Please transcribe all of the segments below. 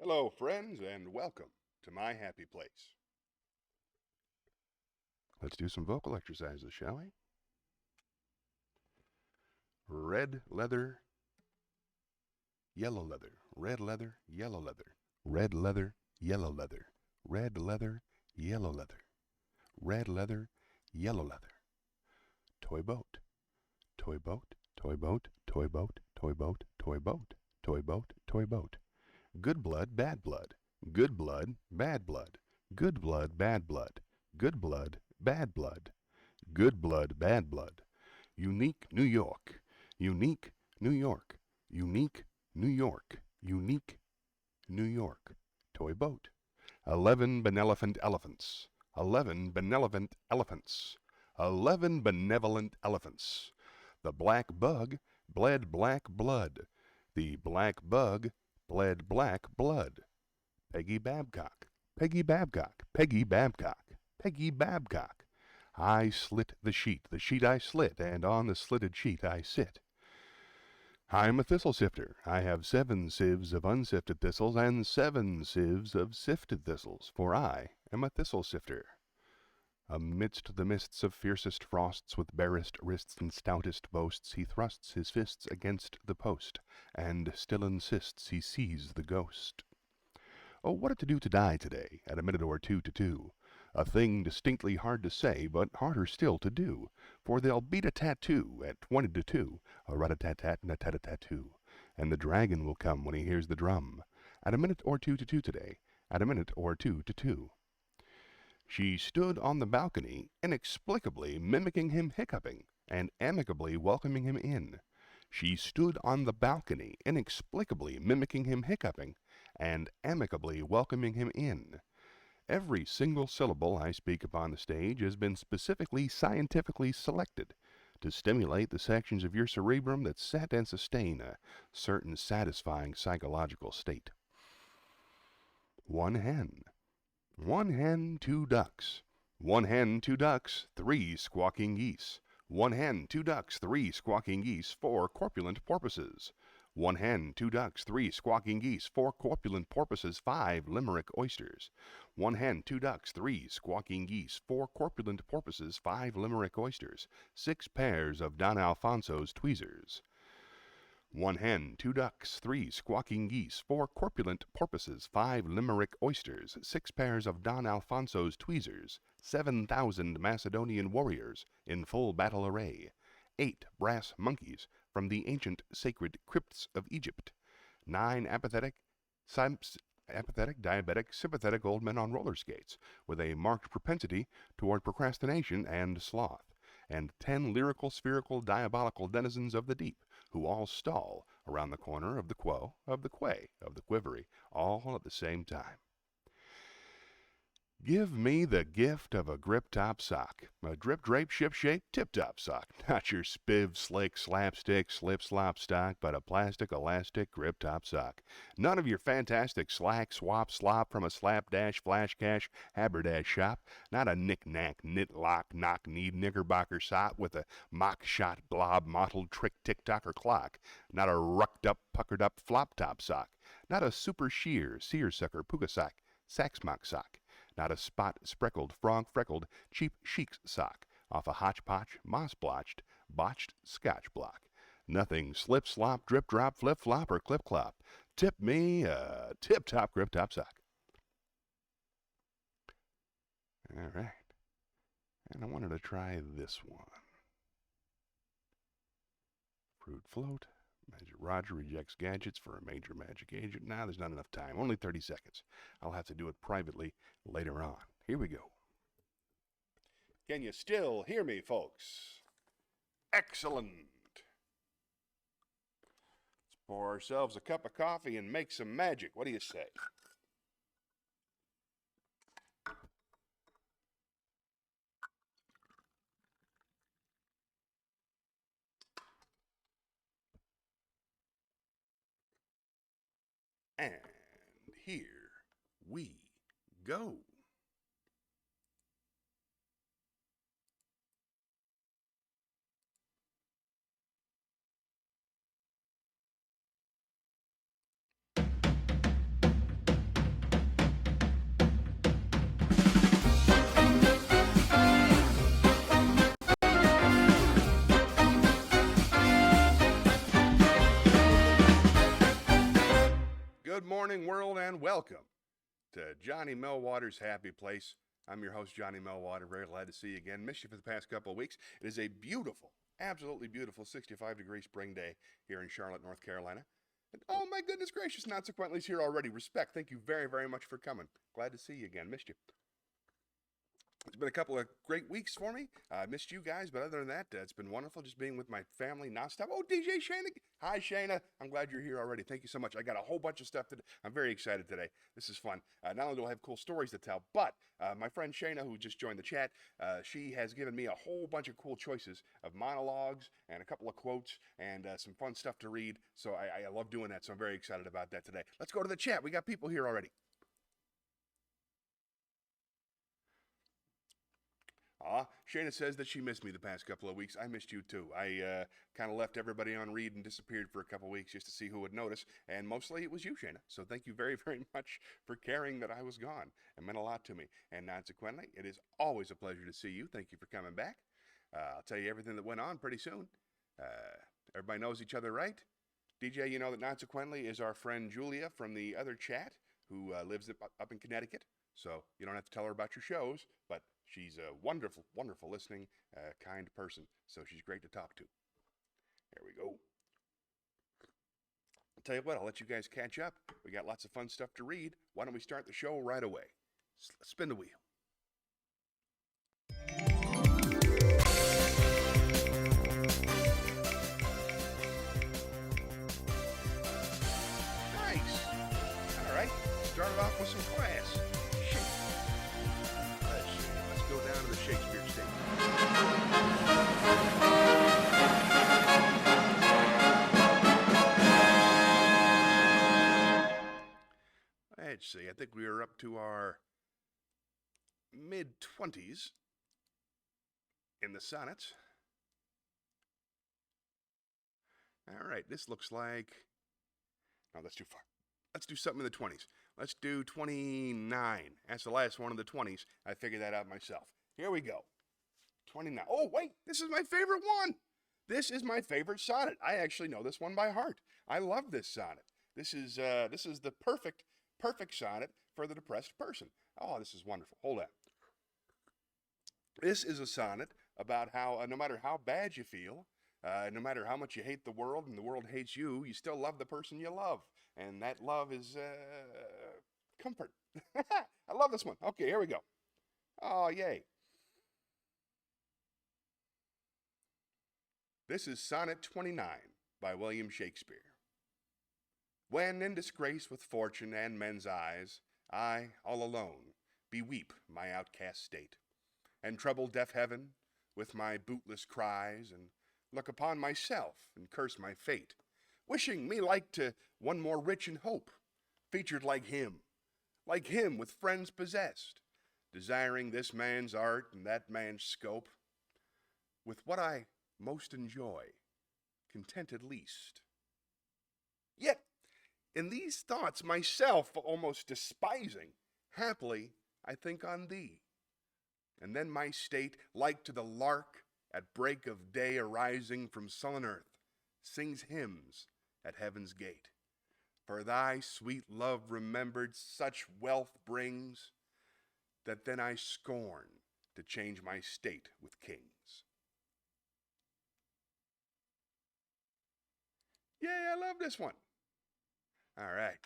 Hello, friends, and welcome to my happy place. Let's do some vocal exercises, shall we? Red leather, yellow leather, red leather, yellow leather, red leather, yellow leather, red leather, yellow leather, red leather, yellow leather. Toy boat, toy boat, toy boat, toy boat, toy boat, toy boat, toy boat, toy boat. Good blood, bad blood, good blood, bad blood, good blood, bad blood, good blood, bad blood, good blood, bad blood. Unique New York, unique New York, unique New York, unique New York. Toy boat. 11 benevolent elephants, 11 benevolent elephants, 11 benevolent elephants. The black bug bled black blood, the black bug bled black blood. Peggy Babcock, Peggy Babcock, Peggy Babcock, Peggy Babcock. I slit the sheet I slit, and on the slitted sheet I sit. I'm a thistle sifter. I have 7 sieves of unsifted thistles and 7 sieves of sifted thistles, for I am a thistle sifter. Amidst the mists of fiercest frosts, with barest wrists and stoutest boasts, he thrusts his fists against the post, and still insists he sees the ghost. Oh, what a to-do to die today, at a minute or two to 2. A thing distinctly hard to say, but harder still to do. For they'll beat a tattoo at 20 to 2, a rat-a-tat-tat and a tat-a-tattoo. And the dragon will come when he hears the drum, at a minute or two to 2 today, at a minute or two to 2. She stood on the balcony, inexplicably mimicking him hiccuping, and amicably welcoming him in. She stood on the balcony, inexplicably mimicking him hiccuping, and amicably welcoming him in. Every single syllable I speak upon the stage has been specifically scientifically selected to stimulate the sections of your cerebrum that set and sustain a certain satisfying psychological state. One hen. 2 ducks. 1 hen, 2 ducks, 3 squawking geese. 1 hen, 2 ducks, 3 squawking geese, 4 corpulent porpoises. 1 hen, 2 ducks, 3 squawking geese, 4 corpulent porpoises, 5 limerick oysters. 1 hen, 2 ducks, 3 squawking geese, 4 corpulent porpoises, 5 limerick oysters, 6 pairs of Don Alfonso's tweezers. 1 hen, 2 ducks, 3 squawking geese, 4 corpulent porpoises, 5 limerick oysters, 6 pairs of Don Alfonso's tweezers, 7,000 Macedonian warriors in full battle array, 8 brass monkeys from the ancient sacred crypts of Egypt, 9 apathetic, diabetic, sympathetic old men on roller skates, with a marked propensity toward procrastination and sloth, and 10 lyrical, spherical, diabolical denizens of the deep, who all stall around the corner of the quo, of the quay, of the quivery, all at the same time. Give me the gift of a grip-top sock, a drip-drape, ship-shape, tip-top sock, not your spiv, slick, slapstick, slip-slop stock, but a plastic, elastic, grip-top sock. None of your fantastic slack, swap, slop from a slapdash, flash cash, haberdash shop, not a knick-knack, knit-lock, knock-kneed, knickerbocker sock with a mock-shot, blob, mottled, trick, tick-tocker clock, not a rucked-up, puckered-up, flop-top sock, not a super-sheer, seersucker, puka sock, sax-mock sock, not a spot-spreckled, frog-freckled, cheap chic's sock off a hotchpotch, moss-blotched, botched scotch block. Nothing slip-slop, drip-drop, flip-flop, or clip-clop. Tip me a tip-top, grip-top sock. All right. And I wanted to try this one. Fruit float. Major Roger rejects gadgets for a major magic agent. Now there's not enough time. Only 30 seconds. I'll have to do it privately later on. Here we go. Can you still hear me, folks? Excellent. Let's pour ourselves a cup of coffee and make some magic. What do you say? And here we go. Good morning, world, and welcome to Johnny Millwater's Happy Place. I'm your host, Johnny Millwater. Very glad to see you again. Missed you for the past couple of weeks. It is a beautiful, absolutely beautiful 65-degree spring day here in Charlotte, North Carolina. And oh my goodness gracious, Consequently's here already. Respect. Thank you very, very much for coming. Glad to see you again. Missed you. It's been a couple of great weeks for me. I missed you guys, but other than that, it's been wonderful just being with my family nonstop. Oh, DJ Shayna. Hi, Shayna. I'm glad you're here already. Thank you so much. I got a whole bunch of stuff today. I'm very excited today. This is fun. Not only do I have cool stories to tell, but my friend Shayna, who just joined the chat, she has given me a whole bunch of cool choices of monologues and a couple of quotes and some fun stuff to read. So I love doing that, so I'm very excited about that today. Let's go to the chat. We got people here already. Shayna says that she missed me the past couple of weeks. I missed you too. I kind of left everybody on read and disappeared for a couple of weeks just to see who would notice. And mostly it was you, Shayna. So thank you very, very much for caring that I was gone. It meant a lot to me. And consequently, it is always a pleasure to see you. Thank you for coming back. I'll tell you everything that went on pretty soon. Everybody knows each other, right? DJ, you know that consequently is our friend Julia from the other chat who lives up in Connecticut. So you don't have to tell her about your shows, but she's a wonderful, wonderful listening, kind person. So she's great to talk to. There we go. I'll tell you what, I'll let you guys catch up. We got lots of fun stuff to read. Why don't we start the show right away? Spin the wheel. Nice. All right. Started off with some class. Let's go down to the Shakespeare stage. Let's see, I think we are up to our mid-20s in the sonnets. All right, this looks like, no, that's too far. Let's do something in the 20s. Let's do 29. That's the last one of the 20s. I figured that out myself. Here we go. 29. Oh, wait, this is my favorite one. This is my favorite sonnet. I actually know this one by heart. I love this sonnet. This is the perfect sonnet for the depressed person. Oh, this is wonderful. Hold on. This is a sonnet about how no matter how bad you feel, no matter how much you hate the world and the world hates you, you still love the person you love. And that love is comfort. I love this one. Okay, here we go. Oh, yay. This is Sonnet 29 by William Shakespeare. When in disgrace with fortune and men's eyes, I, all alone, beweep my outcast state, and trouble deaf heaven with my bootless cries, and look upon myself and curse my fate, wishing me like to one more rich in hope, featured like him with friends possessed, desiring this man's art and that man's scope, with what I most enjoy, contented least. Yet, in these thoughts myself almost despising, haply I think on thee, and then my state, like to the lark at break of day arising from sullen earth, sings hymns at heaven's gate. For thy sweet love remembered such wealth brings, that then I scorn to change my state with kings. Yay, I love this one. All right.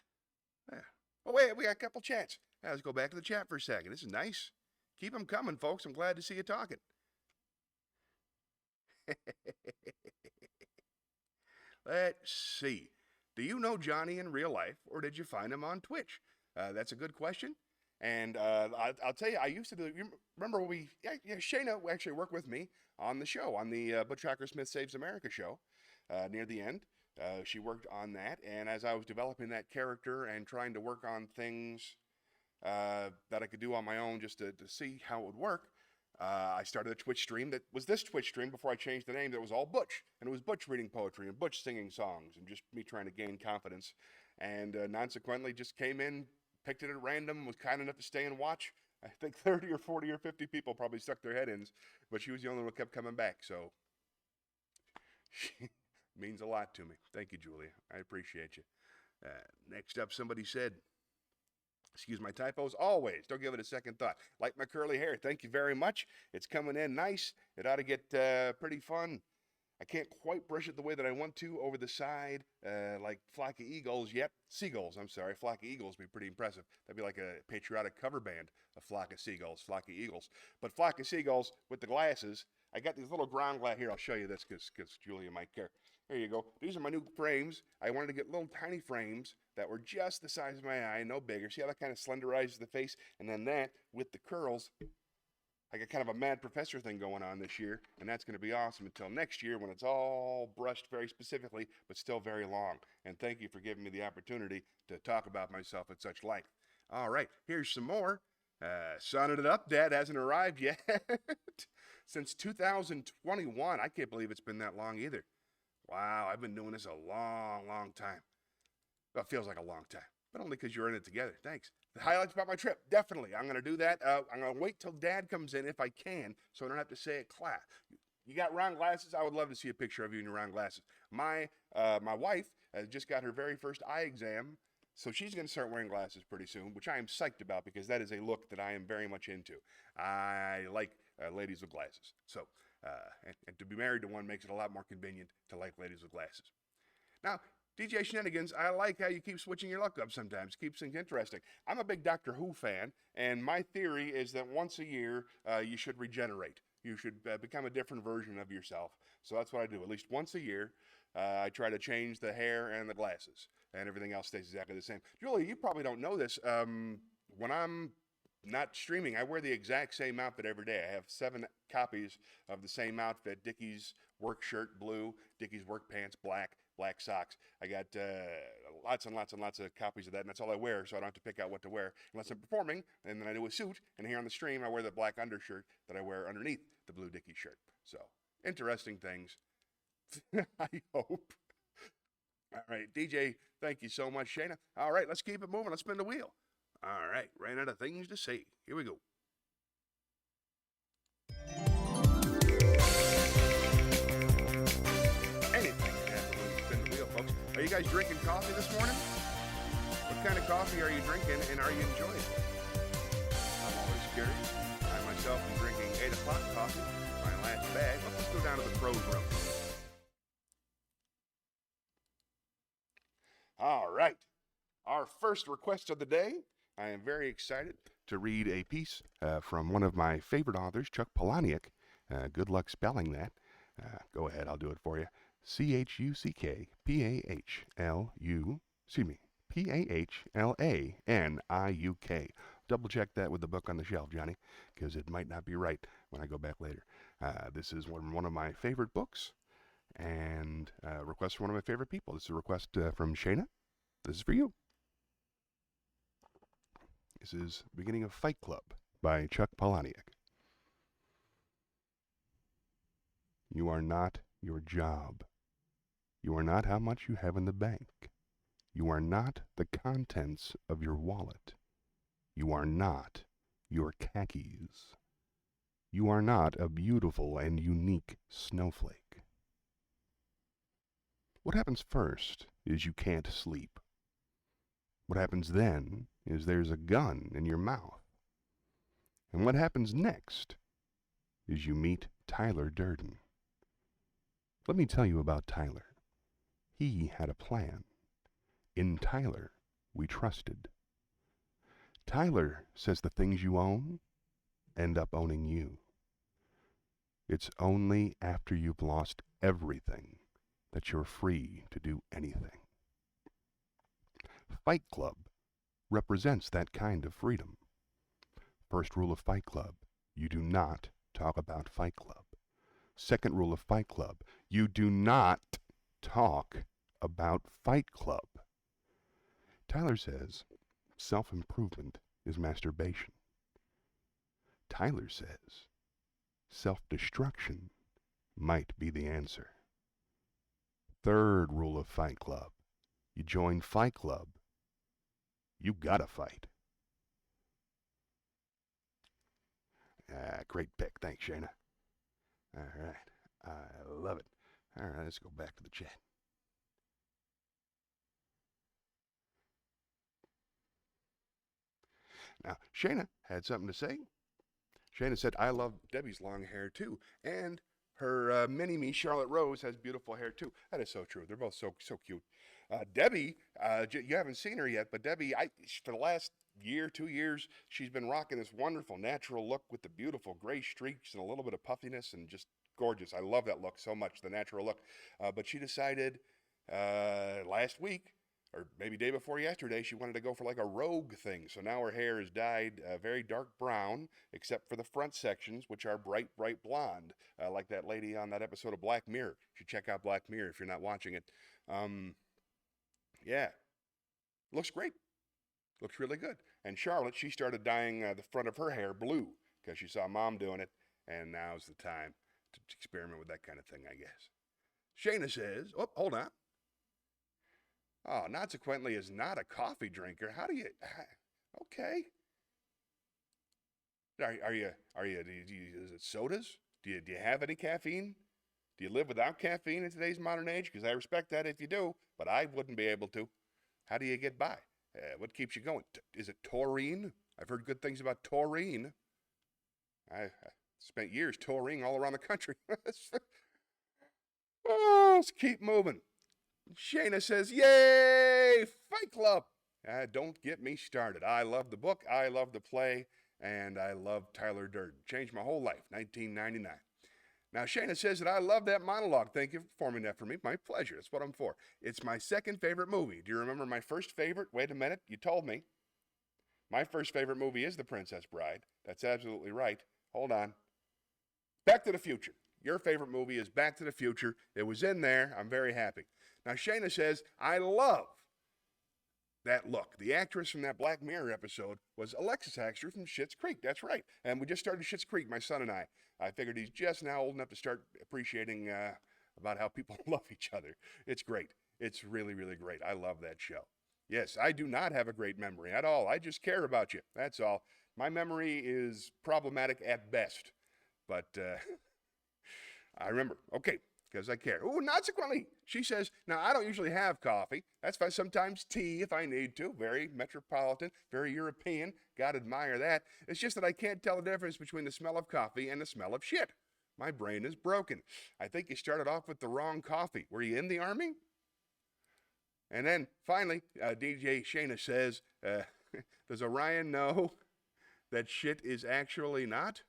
Oh, wait, we got a couple chats. Let's go back to the chat for a second. This is nice. Keep them coming, folks. I'm glad to see you talking. Let's see. Do you know Johnny in real life, or did you find him on Twitch? That's a good question. And I'll tell you, I used to do, remember when Shayna actually worked with me on the show, on the Butch Hacker Smith Saves America show near the end. She worked on that, and as I was developing that character and trying to work on things that I could do on my own just to see how it would work, I started a Twitch stream that was this Twitch stream before I changed the name. That was all Butch, and it was Butch reading poetry and Butch singing songs and just me trying to gain confidence. And consequently just came in, picked it at random, was kind enough to stay and watch. I think 30 or 40 or 50 people probably stuck their head in, but she was the only one who kept coming back. So she means a lot to me. Thank you, Julia. I appreciate you. Next up, somebody said, excuse my typos, always. Don't give it a second thought. Like my curly hair. Thank you very much. It's coming in nice. It ought to get pretty fun. I can't quite brush it the way that I want to over the side, like flock of eagles yet. Seagulls, I'm sorry. Flock of eagles would be pretty impressive. That'd be like a patriotic cover band, a flock of seagulls, flock of eagles. But flock of seagulls with the glasses. I got these little ground glass here. I'll show you this because Julia might care. There you go. These are my new frames. I wanted to get little tiny frames that were just the size of my eye, no bigger. See how that kind of slenderizes the face? And then that, with the curls, I got kind of a mad professor thing going on this year, and that's going to be awesome until next year when it's all brushed very specifically, but still very long. And thank you for giving me the opportunity to talk about myself at such length. All right, here's some more. Sunning it up. Dad hasn't arrived yet. Since 2021. I can't believe it's been that long either. Wow, I've been doing this a long, long time. Well, it feels like a long time, but only because you're in it together. Thanks. The highlights about my trip, definitely. I'm going to do that. I'm going to wait till Dad comes in if I can, so I don't have to say it class. You got round glasses? I would love to see a picture of you in your round glasses. My wife just got her very first eye exam, so she's going to start wearing glasses pretty soon, which I am psyched about because that is a look that I am very much into. I like ladies with glasses. So, and to be married to one makes it a lot more convenient to like ladies with glasses. Now, DJ Shenanigans, I like how you keep switching your luck up sometimes. Keeps things interesting. I'm a big Doctor Who fan, and my theory is that once a year, you should regenerate. You should become a different version of yourself. So that's what I do. At least once a year, I try to change the hair and the glasses, and everything else stays exactly the same. Julie, you probably don't know this. When I'm not streaming, I wear the exact same outfit every day. I have 7 copies of the same outfit. Dickies work shirt, blue. Dickies work pants, black socks. I got lots and lots and lots of copies of that, and that's all I wear, so I don't have to pick out what to wear unless I'm performing, and then I do a suit, and here on the stream, I wear the black undershirt that I wear underneath the blue Dickies shirt. So, interesting things. I hope. All right, DJ, thank you so much, Shayna. All right, let's keep it moving. Let's spin the wheel. All right, ran out of things to say. Here we go. Anything can happen when you spin the wheel, folks. Are you guys drinking coffee this morning? What kind of coffee are you drinking, and are you enjoying it? I'm always curious. I myself am drinking 8 o'clock coffee, my last bag. Let's go down to the pros room. All right. Our first request of the day. I am very excited to read a piece from one of my favorite authors, Chuck Palahniuk. Good luck spelling that. Go ahead, I'll do it for you. Chuckpalahniuk. Double check that with the book on the shelf, Johnny, because it might not be right when I go back later. This is one of my favorite books, and a request from one of my favorite people. This is a request from Shayna. This is for you. This is Beginning of Fight Club by Chuck Palahniuk. You are not your job. You are not how much you have in the bank. You are not the contents of your wallet. You are not your khakis. You are not a beautiful and unique snowflake. What happens first is you can't sleep. What happens then is there's a gun in your mouth. And what happens next is you meet Tyler Durden. Let me tell you about Tyler. He had a plan. In Tyler, we trusted. Tyler says the things you own end up owning you. It's only after you've lost everything that you're free to do anything. Fight Club represents that kind of freedom. First rule of Fight Club, you do not talk about Fight Club. Second rule of Fight Club, you do not talk about Fight Club. Tyler says self-improvement is masturbation. Tyler says self-destruction might be the answer. Third rule of Fight Club, you join Fight Club, you gotta fight. Great pick. Thanks, Shayna. All right. I love it. All right, let's go back to the chat. Now, Shayna had something to say. Shayna said, I love Debbie's long hair too. And her mini-me, Charlotte Rose, has beautiful hair too. That is so true. They're both so cute. Debbie, you haven't seen her yet, but Debbie, for the last year, 2 years, she's been rocking this wonderful natural look with the beautiful gray streaks and a little bit of puffiness and just gorgeous. I love that look so much, the natural look. But she decided last week, or maybe day before yesterday, she wanted to go for like a rogue thing. So now her hair is dyed very dark brown, except for the front sections, which are bright blonde, like that lady on that episode of Black Mirror. You should check out Black Mirror if you're not watching it. Yeah, looks great. Looks really good. And Charlotte, she started dyeing the front of her hair blue because she saw Mom doing it, and now's the time to experiment with that kind of thing, I guess. Shayna says, oh, hold on. Oh, consequently is not a coffee drinker. How do you, okay. Is it sodas? Do you have any caffeine? Do you live without caffeine in today's modern age? Because I respect that if you do, but I wouldn't be able to. How do you get by? What keeps you going? Is it taurine? I've heard good things about taurine. I spent years touring all around the country. Oh, let's keep moving. Shayna says, yay, Fight Club. Don't get me started. I love the book, I love the play, and I love Tyler Durden. Changed my whole life, 1999. Now, Shayna says that I love that monologue. Thank you for forming that for me. My pleasure. That's what I'm for. It's my second favorite movie. Do you remember my first favorite? Wait a minute. You told me. My first favorite movie is The Princess Bride. That's absolutely right. Hold on. Back to the Future. Your favorite movie is Back to the Future. It was in there. I'm very happy. Now, Shayna says, I love that look. The actress from that Black Mirror episode was Alexis Axter from Schitt's Creek. That's right. And we just started Schitt's Creek, my son and I. I figured he's just now old enough to start appreciating about how people love each other. It's great. It's really, really great. I love that show. Yes, I do not have a great memory at all. I just care about you. That's all. My memory is problematic at best. But I remember. Okay. Because I care. Oh, consequently, she says, now I don't usually have coffee. That's fine. Sometimes tea if I need to. Very metropolitan, very European. Gotta admire that. It's just that I can't tell the difference between the smell of coffee and the smell of shit. My brain is broken. I think you started off with the wrong coffee. Were you in the Army? And then finally, DJ Shayna says, does Orion know that shit is actually not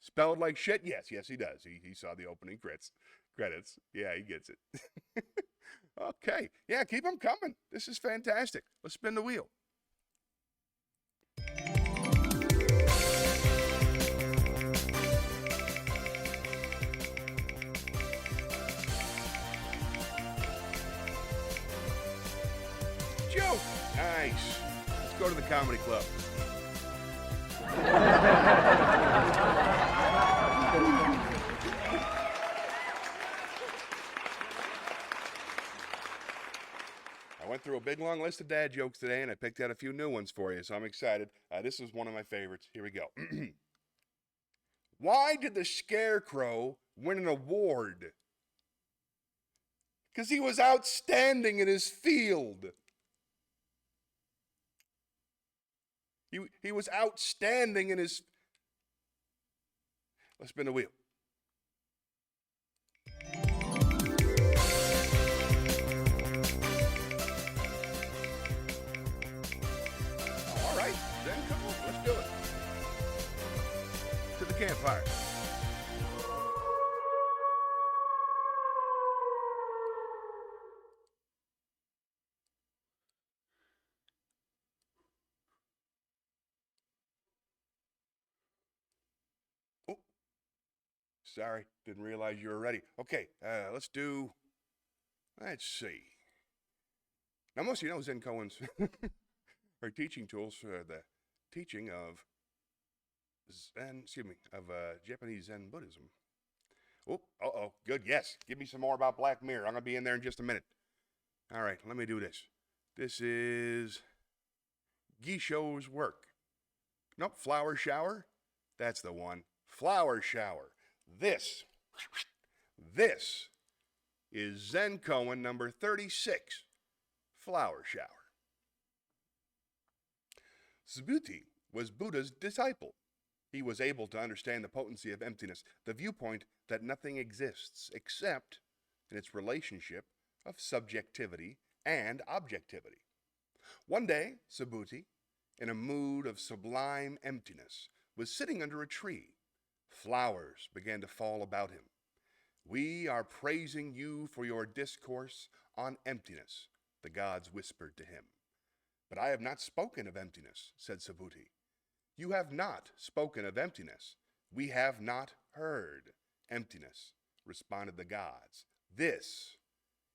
spelled like shit? Yes, he does. He saw the opening credits. Yeah, he gets it. Okay. Yeah, keep them coming. This is fantastic. Let's spin the wheel. Joke. Nice. Let's go to the comedy club. I went through a big long list of dad jokes today, and I picked out a few new ones for you, so I'm excited. This is one of my favorites. Here we go. Why did the Scarecrow win an award? Because he was outstanding in his field. He was outstanding in his... Let's spin the wheel. All right, then come on, let's do it. To the campfire. Oh, sorry, didn't realize you were ready. Okay, let's see. Now, most of you know Zen Cohen's are teaching tools for the teaching of Japanese Zen Buddhism. Oh, good, yes. Give me some more about Black Mirror. I'm going to be in there in just a minute. All right, let me do this. This is Gisho's work. Nope, flower shower. That's the one. Flower shower. This is Zen Cohen number 36, flower shower. Subhuti was Buddha's disciple. He was able to understand the potency of emptiness, the viewpoint that nothing exists except in its relationship of subjectivity and objectivity. One day, Subhuti, in a mood of sublime emptiness, was sitting under a tree. Flowers began to fall about him. "We are praising you for your discourse on emptiness," the gods whispered to him. "But I have not spoken of emptiness," said Subhuti. "You have not spoken of emptiness. We have not heard emptiness," responded the gods. "This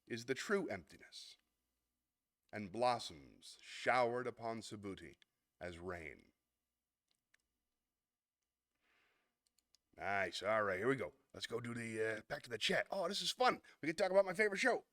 is the true emptiness." And blossoms showered upon Subhuti as rain. Nice. All right, here we go. Let's go do the back to the chat. Oh, this is fun. We can talk about my favorite show.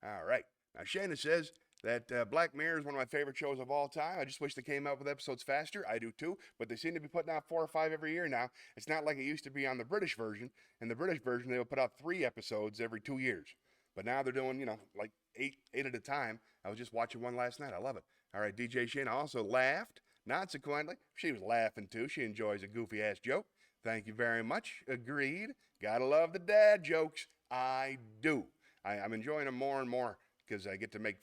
All right. Now, Shayna says that Black Mirror is one of my favorite shows of all time. I just wish they came out with episodes faster. I do too, but they seem to be putting out 4 or 5 every year now. It's not like it used to be on the British version. In the British version, they would put out 3 episodes every 2 years. But now they're doing, like eight at a time. I was just watching one last night. I love it. All right, DJ Shayna also laughed. Consequently, she was laughing too. She enjoys a goofy-ass joke. Thank you very much. Agreed. Gotta love the dad jokes. I do. I'm enjoying them more and more because I get to make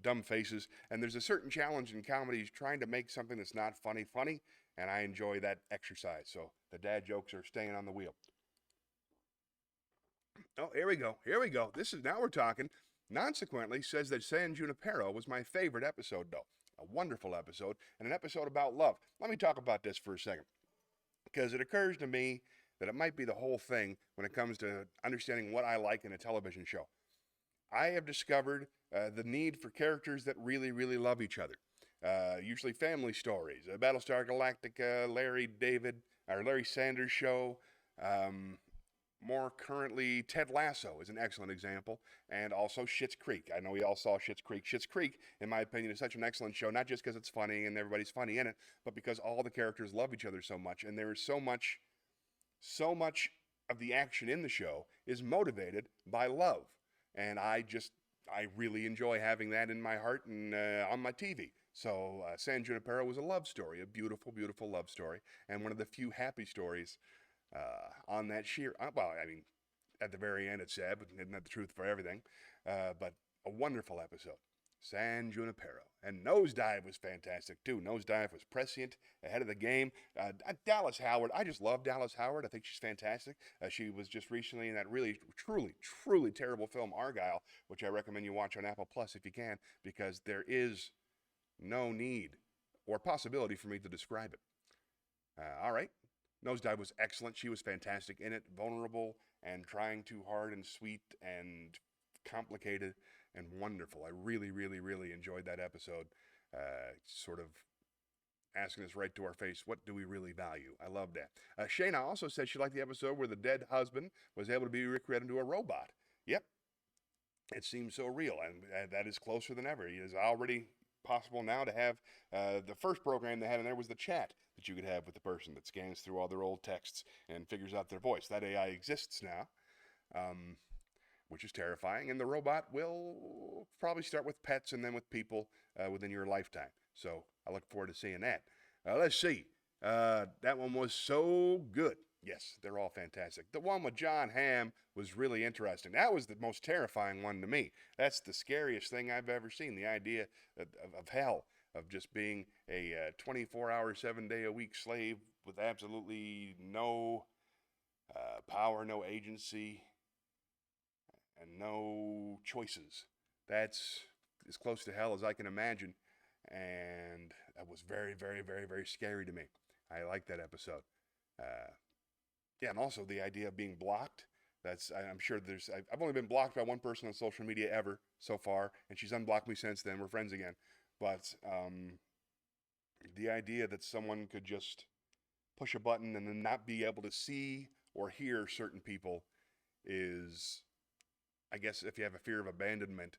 dumb faces. And there's a certain challenge in comedies trying to make something that's not funny, and I enjoy that exercise. So the dad jokes are staying on the wheel. Oh, here we go. Now we're talking. Consequently says that San Junipero was my favorite episode, though. A wonderful episode, and an episode about love. Let me talk about this for a second, because it occurs to me that it might be the whole thing when it comes to understanding what I like in a television show. I have discovered the need for characters that really, really love each other. Usually family stories. Battlestar Galactica, Larry Sanders Show. More currently, Ted Lasso is an excellent example, and also Schitt's Creek. I know we all saw Schitt's Creek. Schitt's Creek, in my opinion, is such an excellent show, not just because it's funny and everybody's funny in it, but because all the characters love each other so much, and there is so much of the action in the show is motivated by love. And I really enjoy having that in my heart and on my TV. So San Junipero was a love story, a beautiful, beautiful love story, and one of the few happy stories on that at the very end it's sad, but isn't that the truth for everything? But a wonderful episode. San Junipero. And Nosedive was fantastic too. Nosedive was prescient, ahead of the game. Dallas Howard, I just love Dallas Howard. I think she's fantastic. She was just recently in that really, truly, truly terrible film Argyle, which I recommend you watch on Apple Plus if you can, because there is no need or possibility for me to describe it. All right. Nosedive was excellent. She was fantastic in it, vulnerable and trying too hard and sweet and complicated and wonderful. I really, really, really enjoyed that episode. Sort of asking us right to our face, what do we really value? I love that. Shayna also said she liked the episode where the dead husband was able to be recreated into a robot. Yep. It seems so real, and that is closer than ever. It is already possible now to have the first program they had in there was the chat that you could have with the person that scans through all their old texts and figures out their voice. That AI exists now, which is terrifying. And the robot will probably start with pets and then with people within your lifetime. So I look forward to seeing that. Let's see. That one was so good. Yes, they're all fantastic. The one with John Hamm was really interesting. That was the most terrifying one to me. That's the scariest thing I've ever seen. The idea of hell, of just being a 24-hour, 7-day-a-week slave with absolutely no power, no agency, and no choices. That's as close to hell as I can imagine. And that was very, very, very, very scary to me. I like that episode. Yeah, and also the idea of being blocked. I'm sure I've only been blocked by one person on social media ever so far, and she's unblocked me since then. We're friends again. But the idea that someone could just push a button and then not be able to see or hear certain people is, I guess, if you have a fear of abandonment,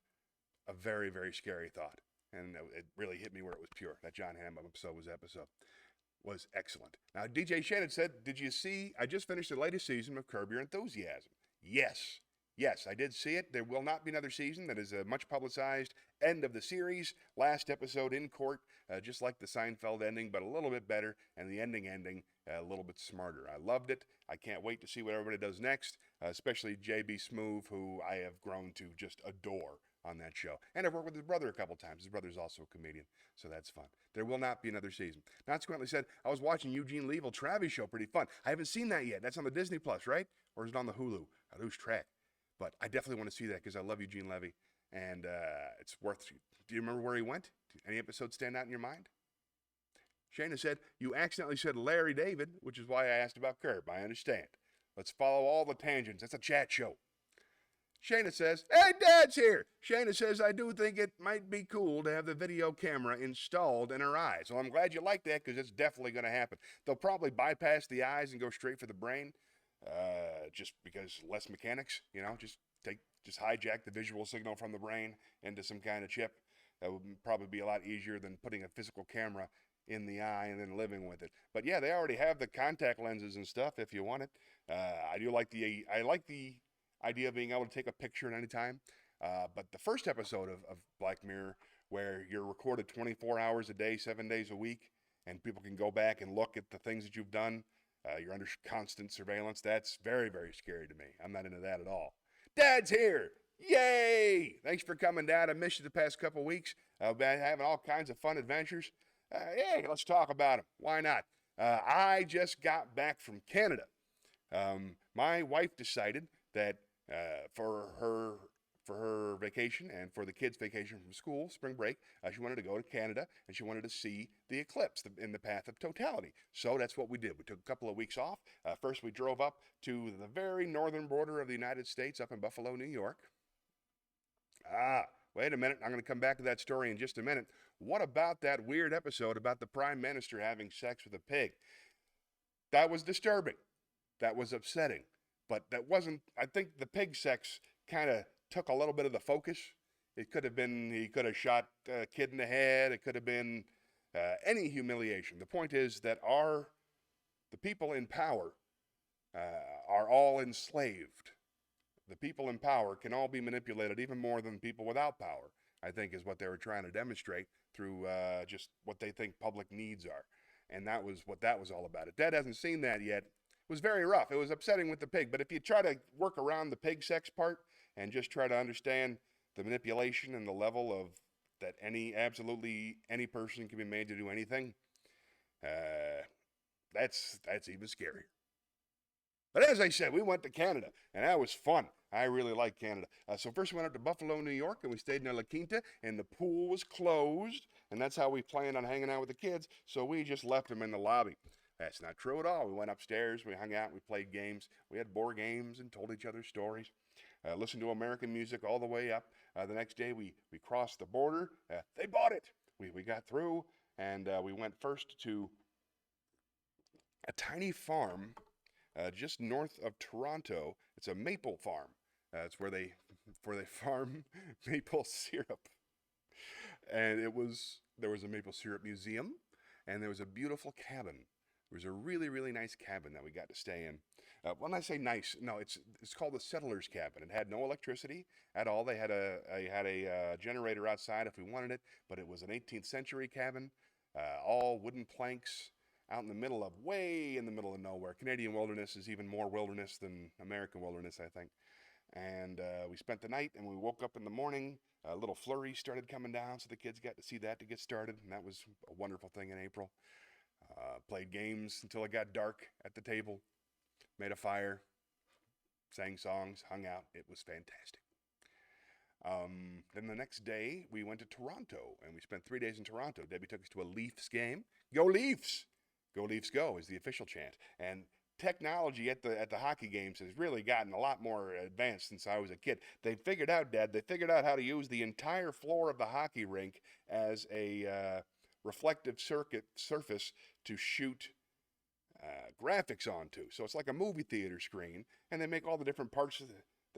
a very, very scary thought. And it really hit me where it was pure. That John Hamm episode was excellent. Now, DJ Shannon said, did you see, I just finished the latest season of Curb Your Enthusiasm. Yes, Yes, I did see it. There will not be another season. That is a much publicized end of the series. Last episode in court, just like the Seinfeld ending, but a little bit better, and the ending a little bit smarter. I loved it. I can't wait to see what everybody does next, especially J.B. Smoove, who I have grown to just adore on that show. And I've worked with his brother a couple times. His brother's also a comedian, so that's fun. There will not be another season. Consequently said, I was watching Eugene Levy Travis show, pretty fun. I haven't seen that yet. That's on the Disney Plus, right? Or is it on the Hulu? I lose track. But I definitely want to see that because I love Eugene Levy, and it's worth. Do you remember where he went? Any episodes stand out in your mind? Shayna said, you accidentally said Larry David, which is why I asked about Curb. I understand. Let's follow all the tangents. That's a chat show. Shayna says, hey, Dad's here. Shayna says, I do think it might be cool to have the video camera installed in her eyes. Well, I'm glad you like that because it's definitely going to happen. They'll probably bypass the eyes and go straight for the brain. Just because less mechanics, just hijack the visual signal from the brain into some kind of chip. That would probably be a lot easier than putting a physical camera in the eye and then living with it. But yeah, they already have the contact lenses and stuff if you want it. I like the idea of being able to take a picture at any time. But the first episode of Black Mirror, where you're recorded 24 hours a day, 7 days a week, and people can go back and look at the things that you've done. You're under constant surveillance. That's very, very scary to me. I'm not into that at all. Dad's here. Yay! Thanks for coming, Dad. I missed you the past couple weeks. I've been having all kinds of fun adventures. Hey, let's talk about them. Why not? I just got back from Canada. My wife decided that for her vacation and for the kids' vacation from school, spring break, she wanted to go to Canada and she wanted to see the eclipse in the path of totality. So that's what we did. We took a couple of weeks off. First, we drove up to the very northern border of the United States, up in Buffalo, New York. Wait a minute. I'm going to come back to that story in just a minute. What about that weird episode about the Prime Minister having sex with a pig? That was disturbing. That was upsetting. But that wasn't, I think the pig sex kind of took a little bit of the focus. It could have been, he could have shot a kid in the head. It could have been any humiliation. The point is that the people in power are all enslaved. The people in power can all be manipulated even more than people without power, I think is what they were trying to demonstrate through just what they think public needs are. And that was what that was all about. If Dad hasn't seen that yet, it was very rough. It was upsetting with the pig. But if you try to work around the pig sex part and just try to understand the manipulation and the level of that absolutely any person can be made to do anything, that's even scarier. But as I said, we went to Canada, and that was fun. I really like Canada. So first we went up to Buffalo, New York, and we stayed in La Quinta, and the pool was closed, and that's how we planned on hanging out with the kids, so we just left them in the lobby. That's not true at all. We went upstairs, we hung out, we played games. We had board games and told each other stories. Listened to American music all the way up. The next day we crossed the border. They bought it. We got through, and we went first to a tiny farm just north of Toronto. It's a maple farm. It's where they farm maple syrup. And there was a maple syrup museum, and there was a beautiful cabin. There was a really, really nice cabin that we got to stay in. When I say nice, no, it's called the Settler's Cabin. It had no electricity at all. They had a generator outside if we wanted it, but it was an 18th century cabin, all wooden planks, out in the middle of nowhere. Canadian wilderness is even more wilderness than American wilderness, I think. And we spent the night, and we woke up in the morning. A little flurry started coming down, so the kids got to see that to get started, and that was a wonderful thing in April. Played games until it got dark at the table, made a fire, sang songs, hung out. It was fantastic. Then the next day, we went to Toronto, and we spent 3 days in Toronto. Debbie took us to a Leafs game. Go Leafs! Go Leafs go is the official chant. And technology at the hockey games has really gotten a lot more advanced since I was a kid. They figured out how to use the entire floor of the hockey rink as a reflective surface to shoot graphics onto. So it's like a movie theater screen, and they make all the different parts of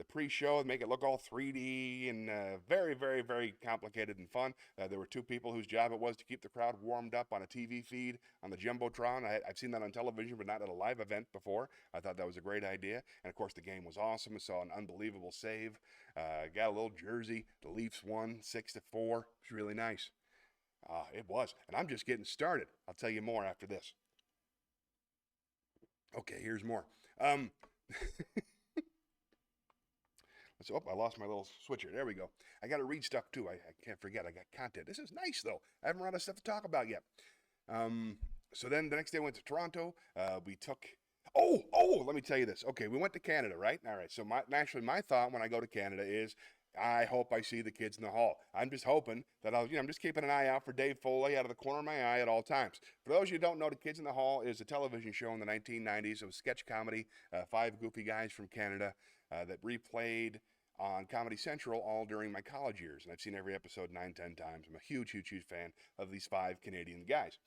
the pre-show, make it look all 3D and very, very, very complicated and fun. There were two people whose job it was to keep the crowd warmed up on a TV feed on the Jumbotron. I've seen that on television, but not at a live event before. I thought that was a great idea. And of course, the game was awesome. I saw an unbelievable save. Got a little jersey. The Leafs won 6-4. It was really nice. It was. And I'm just getting started. I'll tell you more after this. Okay, here's more. I lost my little switcher. There we go. I got to read stuff too. I can't forget. I got content. This is nice though. I haven't run out of stuff to talk about yet. So then the next day I went to Toronto. We took. Let me tell you this. Okay, we went to Canada, right? All right. So naturally, my thought when I go to Canada is, I hope I see the kids in the hall. I'm just hoping that I'm just keeping an eye out for Dave Foley out of the corner of my eye at all times. For those of you who don't know, The Kids in the Hall is a television show in the 1990s. It was sketch comedy, 5 goofy guys from Canada that replayed on Comedy Central all during my college years. And I've seen every episode 9, 10 times. I'm a huge, huge, huge fan of these 5 Canadian guys.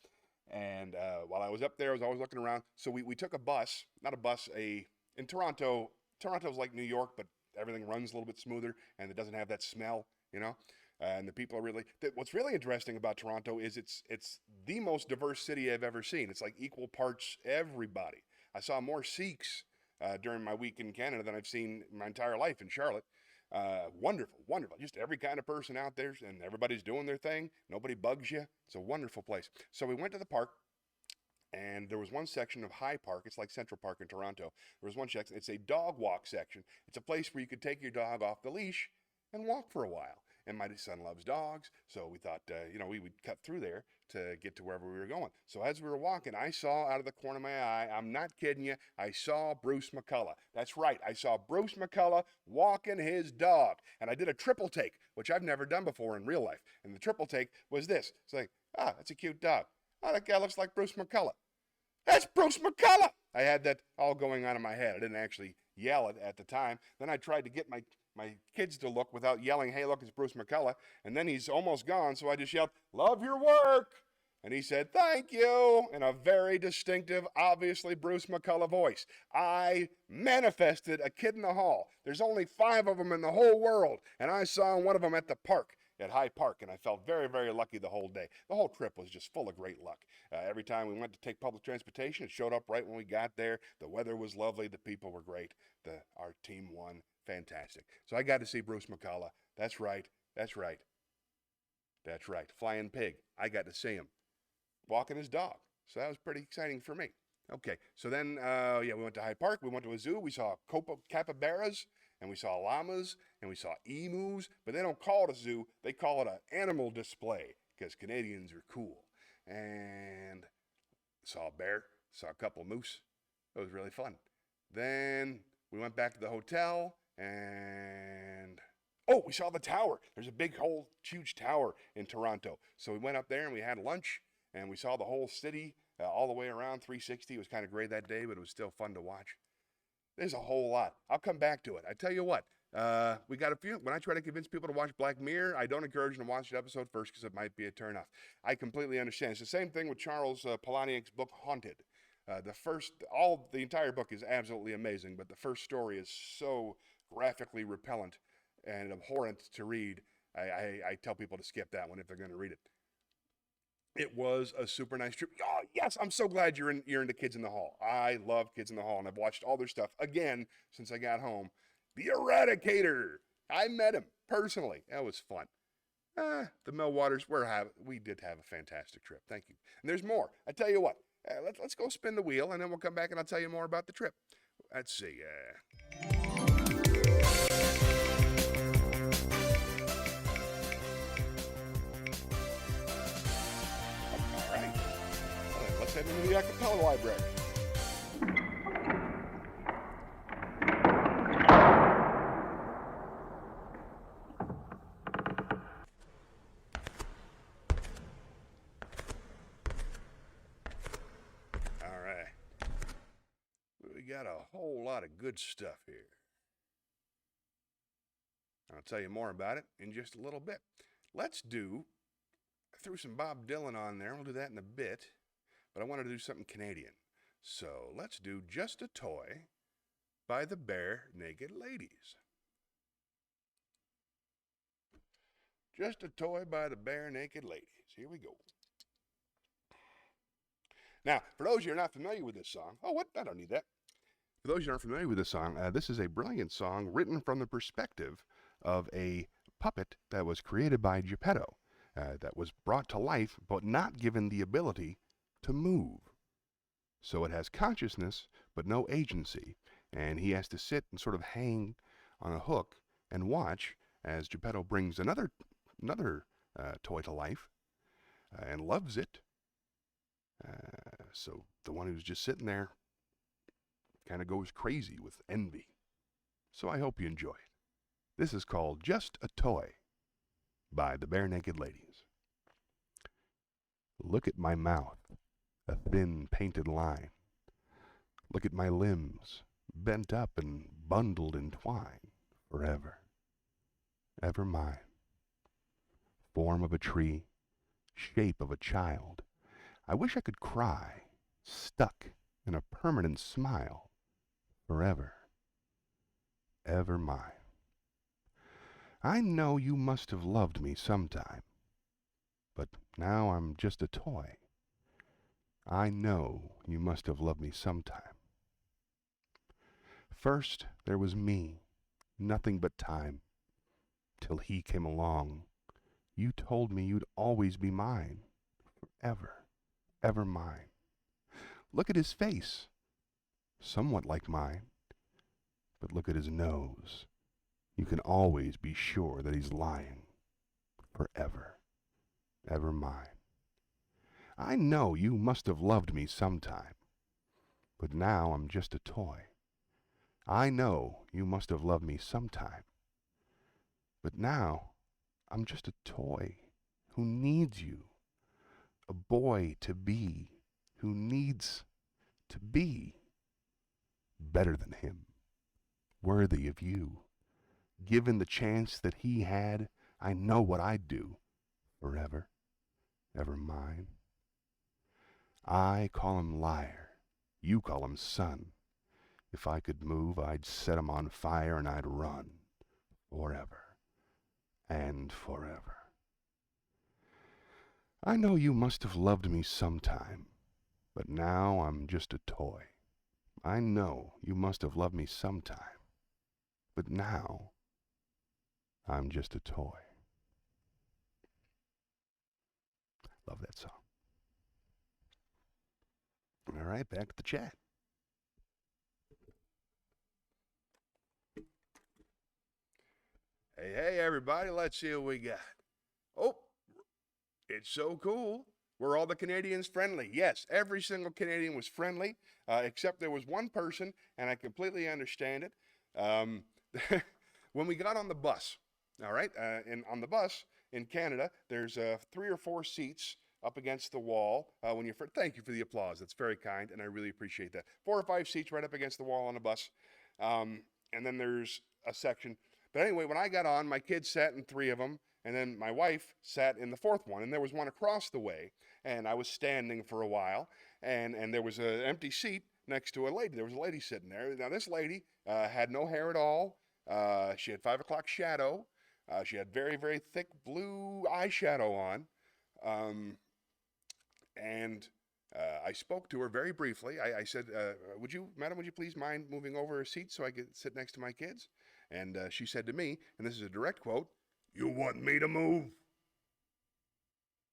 And while I was up there, I was always looking around. So we took a bus, in Toronto, Toronto's like New York, but everything runs a little bit smoother and it doesn't have that smell, and the people are really, what's really interesting about Toronto is it's the most diverse city I've ever seen. It's like equal parts everybody. I saw more Sikhs during my week in Canada than I've seen my entire life in Charlotte. Wonderful, wonderful. Just every kind of person out there, and everybody's doing their thing. Nobody bugs you. It's a wonderful place. So we went to the park, and there was one section of High Park. It's like Central Park in Toronto. There was one section. It's a dog walk section. It's a place where you could take your dog off the leash and walk for a while. And my son loves dogs, so we thought, we would cut through there to get to wherever we were going. So as we were walking, I saw out of the corner of my eye, I'm not kidding you, I saw Bruce McCullough. That's right, I saw Bruce McCullough walking his dog. And I did a triple take, which I've never done before in real life. And the triple take was this. It's like, that's a cute dog. Oh, that guy looks like Bruce McCullough. That's Bruce McCullough! I had that all going on in my head. I didn't actually yell it at the time. Then I tried to get my kids to look without yelling, hey, look, it's Bruce McCullough. And then he's almost gone, so I just yelled, love your work. And he said, thank you, in a very distinctive, obviously Bruce McCullough voice. I manifested a kid in the hall. There's only 5 of them in the whole world, and I saw one of them at the park, at High Park, and I felt very, very lucky the whole day. The whole trip was just full of great luck. Every time we went to take public transportation, it showed up right when we got there. The weather was lovely. The people were great. Our team won. Fantastic. So I got to see Bruce McCullough. That's right. That's right. That's right. Flying Pig. I got to see him walking his dog. So that was pretty exciting for me. Okay. So then, we went to Hyde Park. We went to a zoo. We saw capybaras, and we saw llamas, and we saw emus. But they don't call it a zoo. They call it an animal display because Canadians are cool. And saw a bear. Saw a couple moose. It was really fun. Then we went back to the hotel. And we saw the tower. There's a big whole huge tower in Toronto. So we went up there and we had lunch and we saw the whole city all the way around 360. It was kind of gray that day, but it was still fun to watch. There's a whole lot. I'll come back to it. I tell you what, we got a few. When I try to convince people to watch Black Mirror, I don't encourage them to watch the episode first because it might be a turnoff. I completely understand. It's the same thing with Charles Palahniuk's book Haunted. The entire book is absolutely amazing, but the first story is so graphically repellent and abhorrent to read. I tell people to skip that one if they're going to read it. It was a super nice trip. Oh, yes, I'm so glad you're into Kids in the Hall. I love Kids in the Hall, and I've watched all their stuff again since I got home. The Eradicator. I met him personally. That was fun. The Millwaters, we did have a fantastic trip. Thank you. And there's more. I tell you what. Let's go spin the wheel, and then we'll come back and I'll tell you more about the trip. Let's see. All right. Let's head into the acapella library. Got a whole lot of good stuff here. I'll tell you more about it in just a little bit. I threw some Bob Dylan on there. We'll do that in a bit. But I wanted to do something Canadian. So let's do Just a Toy by the Bare Naked Ladies. Just a Toy by the Bare Naked Ladies. Here we go. Now, for those of you who are not familiar with this song, oh, what? I don't need that. For those of you who aren't familiar with this song, this is a brilliant song written from the perspective of a puppet that was created by Geppetto, that was brought to life but not given the ability to move. So it has consciousness but no agency, and he has to sit and sort of hang on a hook and watch as Geppetto brings another toy to life and loves it. So the one who's just sitting there kind of goes crazy with envy. So I hope you enjoy it. This is called Just a Toy by the Bare Naked Ladies. Look at my mouth, a thin painted line. Look at my limbs, bent up and bundled in twine, forever, ever mine. Form of a tree, shape of a child. I wish I could cry, stuck in a permanent smile, forever, ever mine. I know you must have loved me sometime, but now I'm just a toy. I know you must have loved me sometime. First there was me, nothing but time, till he came along. You told me you'd always be mine, forever, ever mine. Look at his face, somewhat like mine, but look at his nose. You can always be sure that he's lying, forever, ever mine. I know you must have loved me sometime, but now I'm just a toy. I know you must have loved me sometime, but now I'm just a toy who needs you, a boy to be who needs to be better than him, worthy of you. Given the chance that he had, I know what I'd do, forever, ever mine. I call him liar, you call him son. If I could move, I'd set him on fire and I'd run, forever and forever. I know you must have loved me sometime, but now I'm just a toy. I know you must have loved me sometime, but now I'm just a toy. Love that song. All right, back to the chat. Hey, everybody, let's see what we got. Oh, it's so cool. Were all the Canadians friendly? Yes, every single Canadian was friendly, except there was one person, and I completely understand it. When we got on the bus, all right, and on the bus in Canada, there's 3 or 4 seats up against the wall. Thank you for the applause. That's very kind, and I really appreciate that. 4 or 5 seats right up against the wall on the bus, and then there's a section. But anyway, when I got on, my kids sat in 3 of them, and then my wife sat in the 4th one, and there was one across the way, and I was standing for a while, and there was an empty seat next to a lady. There was a lady sitting there. Now, this lady had no hair at all. She had 5 o'clock shadow. She had very, very thick blue eyeshadow on. And I spoke to her very briefly. I said, Madam, would you please mind moving over a seat so I could sit next to my kids? And she said to me, and this is a direct quote, "You want me to move?"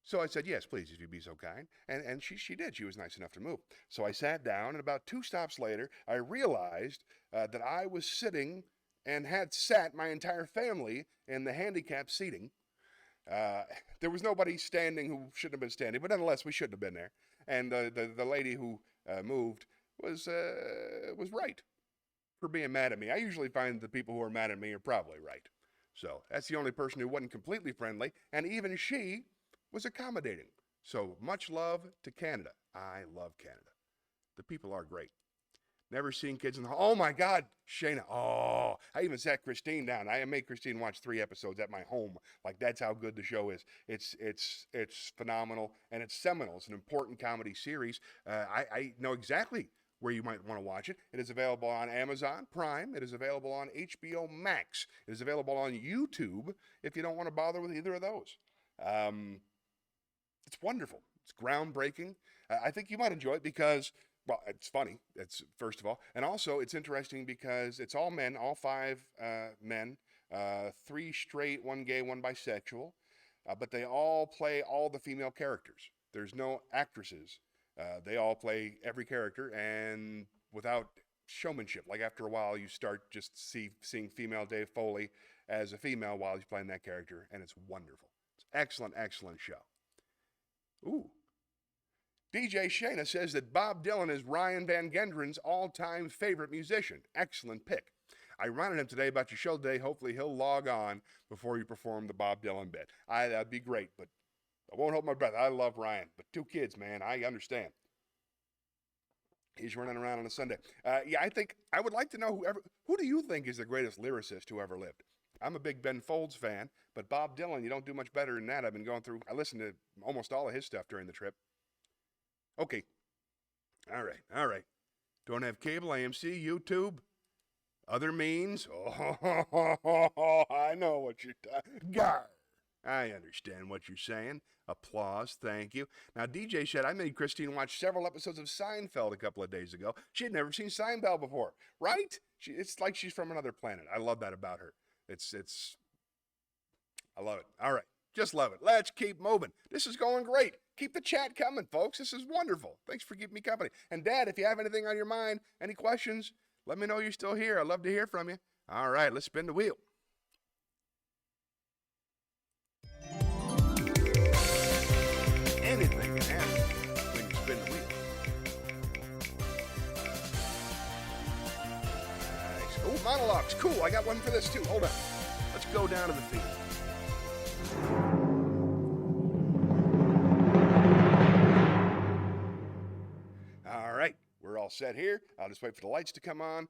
So I said, "Yes, please, if you'd be so kind." And she did. She was nice enough to move. So I sat down, and about 2 stops later, I realized that I was sitting and had sat my entire family in the handicapped seating. There was nobody standing who shouldn't have been standing, but nonetheless, we shouldn't have been there. And the lady who moved was right for being mad at me. I usually find the people who are mad at me are probably right. So that's the only person who wasn't completely friendly, and even she was accommodating. So much love to Canada. I love Canada. The people are great. Never seen kids in the oh my God, Shayna. Oh, I even sat Christine down. I made Christine watch 3 episodes at my home. Like, that's how good the show is. It's phenomenal, and it's seminal. It's an important comedy series. I know exactly where you might want to watch it. It is available on Amazon Prime. It is available on HBO Max. It is available on YouTube if you don't want to bother with either of those. It's wonderful. It's groundbreaking. I think you might enjoy it because, well, it's funny. That's first of all. And also, it's interesting because it's all men, all 5 men, 3 straight, 1 gay, 1 bisexual. But they all play all the female characters. There's no actresses. They all play every character, and without showmanship. Like after a while, you start just seeing female Dave Foley as a female while he's playing that character, and it's wonderful. It's excellent, excellent show. Ooh. DJ Shayna says that Bob Dylan is Ryan Van Gendren's all-time favorite musician. Excellent pick. I reminded him today about your show today. Hopefully he'll log on before you perform the Bob Dylan bit. That'd be great, but I won't hold my breath. I love Ryan, but 2 kids, man. I understand. He's running around on a Sunday. I think I would like to know who do you think is the greatest lyricist who ever lived? I'm a big Ben Folds fan, but Bob Dylan, you don't do much better than that. I listened to almost all of his stuff during the trip. Okay. All right. Don't have cable, AMC, YouTube, other means. Oh, I know what you're talking about. I understand what you're saying. Applause, thank you. Now, DJ said, I made Christine watch several episodes of Seinfeld a couple of days ago. She had never seen Seinfeld before, right? It's like she's from another planet. I love that about her. I love it. All right, just love it. Let's keep moving. This is going great. Keep the chat coming, folks. This is wonderful. Thanks for keeping me company. And, Dad, if you have anything on your mind, any questions, let me know you're still here. I'd love to hear from you. All right, let's spin the wheel. Anything can happen when you spin the wheel. Nice. Oh, monologues. Cool. I got one for this, too. Hold on. Let's go down to the feed. All right. We're all set here. I'll just wait for the lights to come on.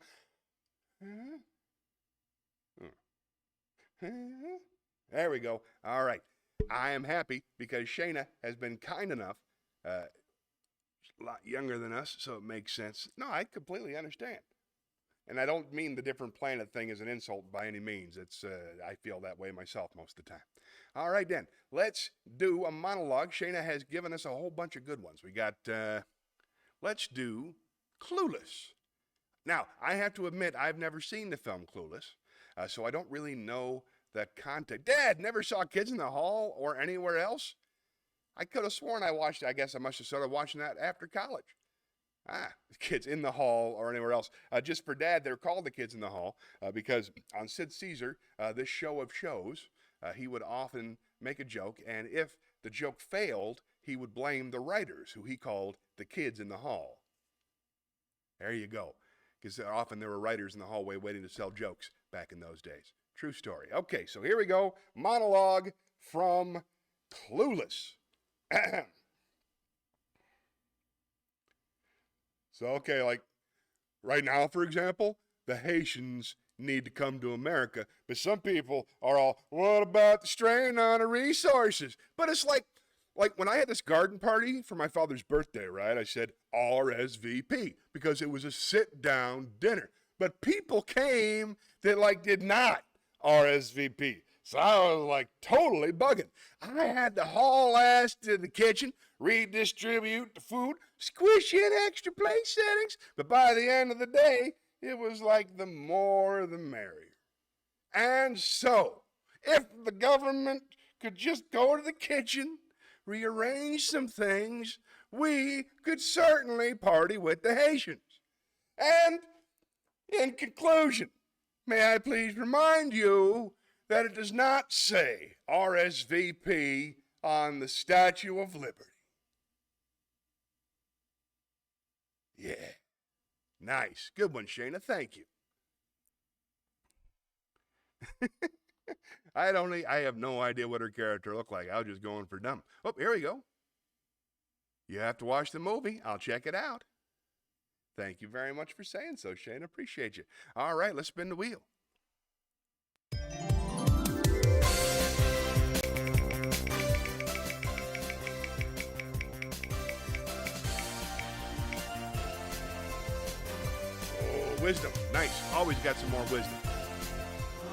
There we go. All right. I am happy because Shayna has been kind enough, a lot younger than us, so it makes sense. No, I completely understand. And I don't mean the different planet thing as an insult by any means. I feel that way myself most of the time. All right, then. Let's do a monologue. Shayna has given us a whole bunch of good ones. We got, let's do Clueless. Now, I have to admit, I've never seen the film Clueless, so I don't really know that context. Dad, never saw Kids in the Hall or anywhere else? I could have sworn I watched it. I guess I must have started watching that after college. Kids in the Hall or anywhere else. Just for Dad, they're called the Kids in the Hall because on Sid Caesar, this show of shows, he would often make a joke, and if the joke failed, he would blame the writers, who he called the Kids in the Hall. There you go. Because often there were writers in the hallway waiting to sell jokes back in those days. True story. Okay, so here we go. Monologue from Clueless. So, okay, like right now, for example, the Haitians need to come to America, but some people are all, what about the strain on the resources? But it's like when I had this garden party for my father's birthday, right? I said RSVP because it was a sit-down dinner. But people came that did not RSVP. So I was totally bugging. I had to haul ass to the kitchen, redistribute the food, squish in extra place settings. But by the end of the day, it was the more the merrier. And so, if the government could just go to the kitchen, rearrange some things, we could certainly party with the Haitians. And in conclusion, may I please remind you that it does not say RSVP on the Statue of Liberty. Yeah. Nice. Good one, Shayna. Thank you. I have no idea what her character looked like. I was just going for dumb. Oh, here we go. You have to watch the movie. I'll check it out. Thank you very much for saying so, Shane. Appreciate you. All right, let's spin the wheel. wisdom. Nice. Always got some more wisdom.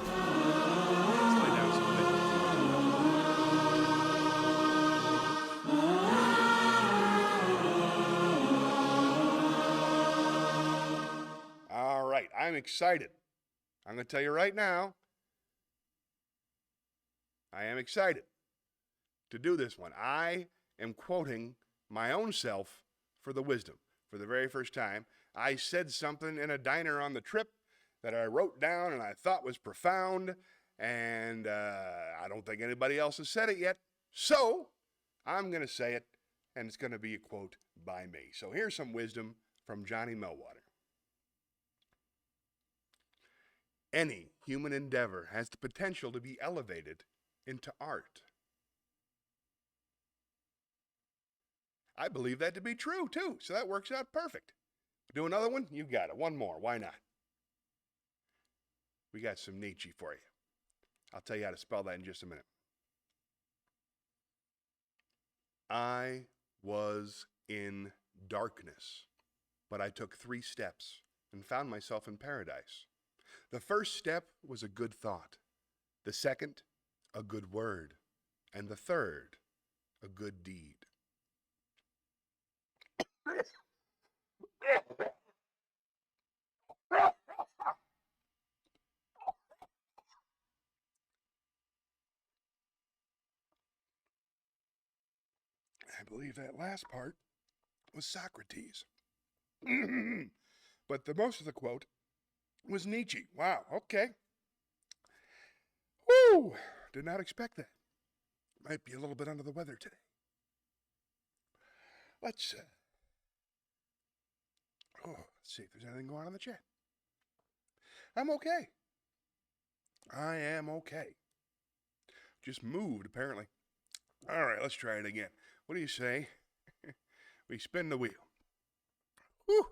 Let's lay down some wisdom. All right. I'm excited. I'm going to tell you right now, I am excited to do this one. I am quoting my own self for the wisdom. For the very first time, I said something in a diner on the trip that I wrote down and I thought was profound, and I don't think anybody else has said it yet. So I'm going to say it, and it's going to be a quote by me. So here's some wisdom from Johnny Millwater. Any human endeavor has the potential to be elevated into art. I believe that to be true, too, so that works out perfect. Do another one? You got it. One more. Why not? We got some Nietzsche for you. I'll tell you how to spell that in just a minute. I was in darkness, but I took 3 steps and found myself in paradise. The first step was a good thought. The second, a good word. And the third, a good deed. I believe that last part was Socrates. But the most of the quote was Nietzsche. Wow, okay. Woo! Did not expect that. Might be a little bit under the weather today. Let's see if there's anything going on in the chat. I'm okay. I am okay. Just moved, apparently. All right, let's try it again. What do you say? We spin the wheel. Whew.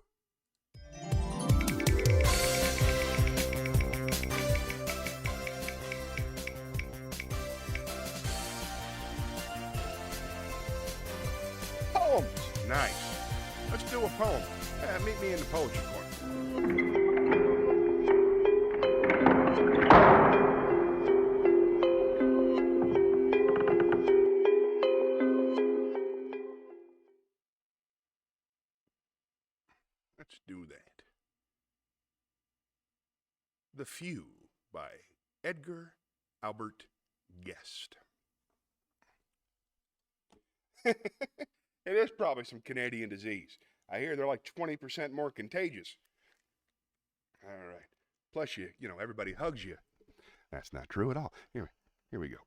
Poems. Nice. Let's do a poem. Meet me in the poetry corner. Let's do that. The Few by Edgar Albert Guest. It is probably some Canadian disease. I hear they're like 20% more contagious. All right. Plus, everybody hugs you. That's not true at all. Here we go.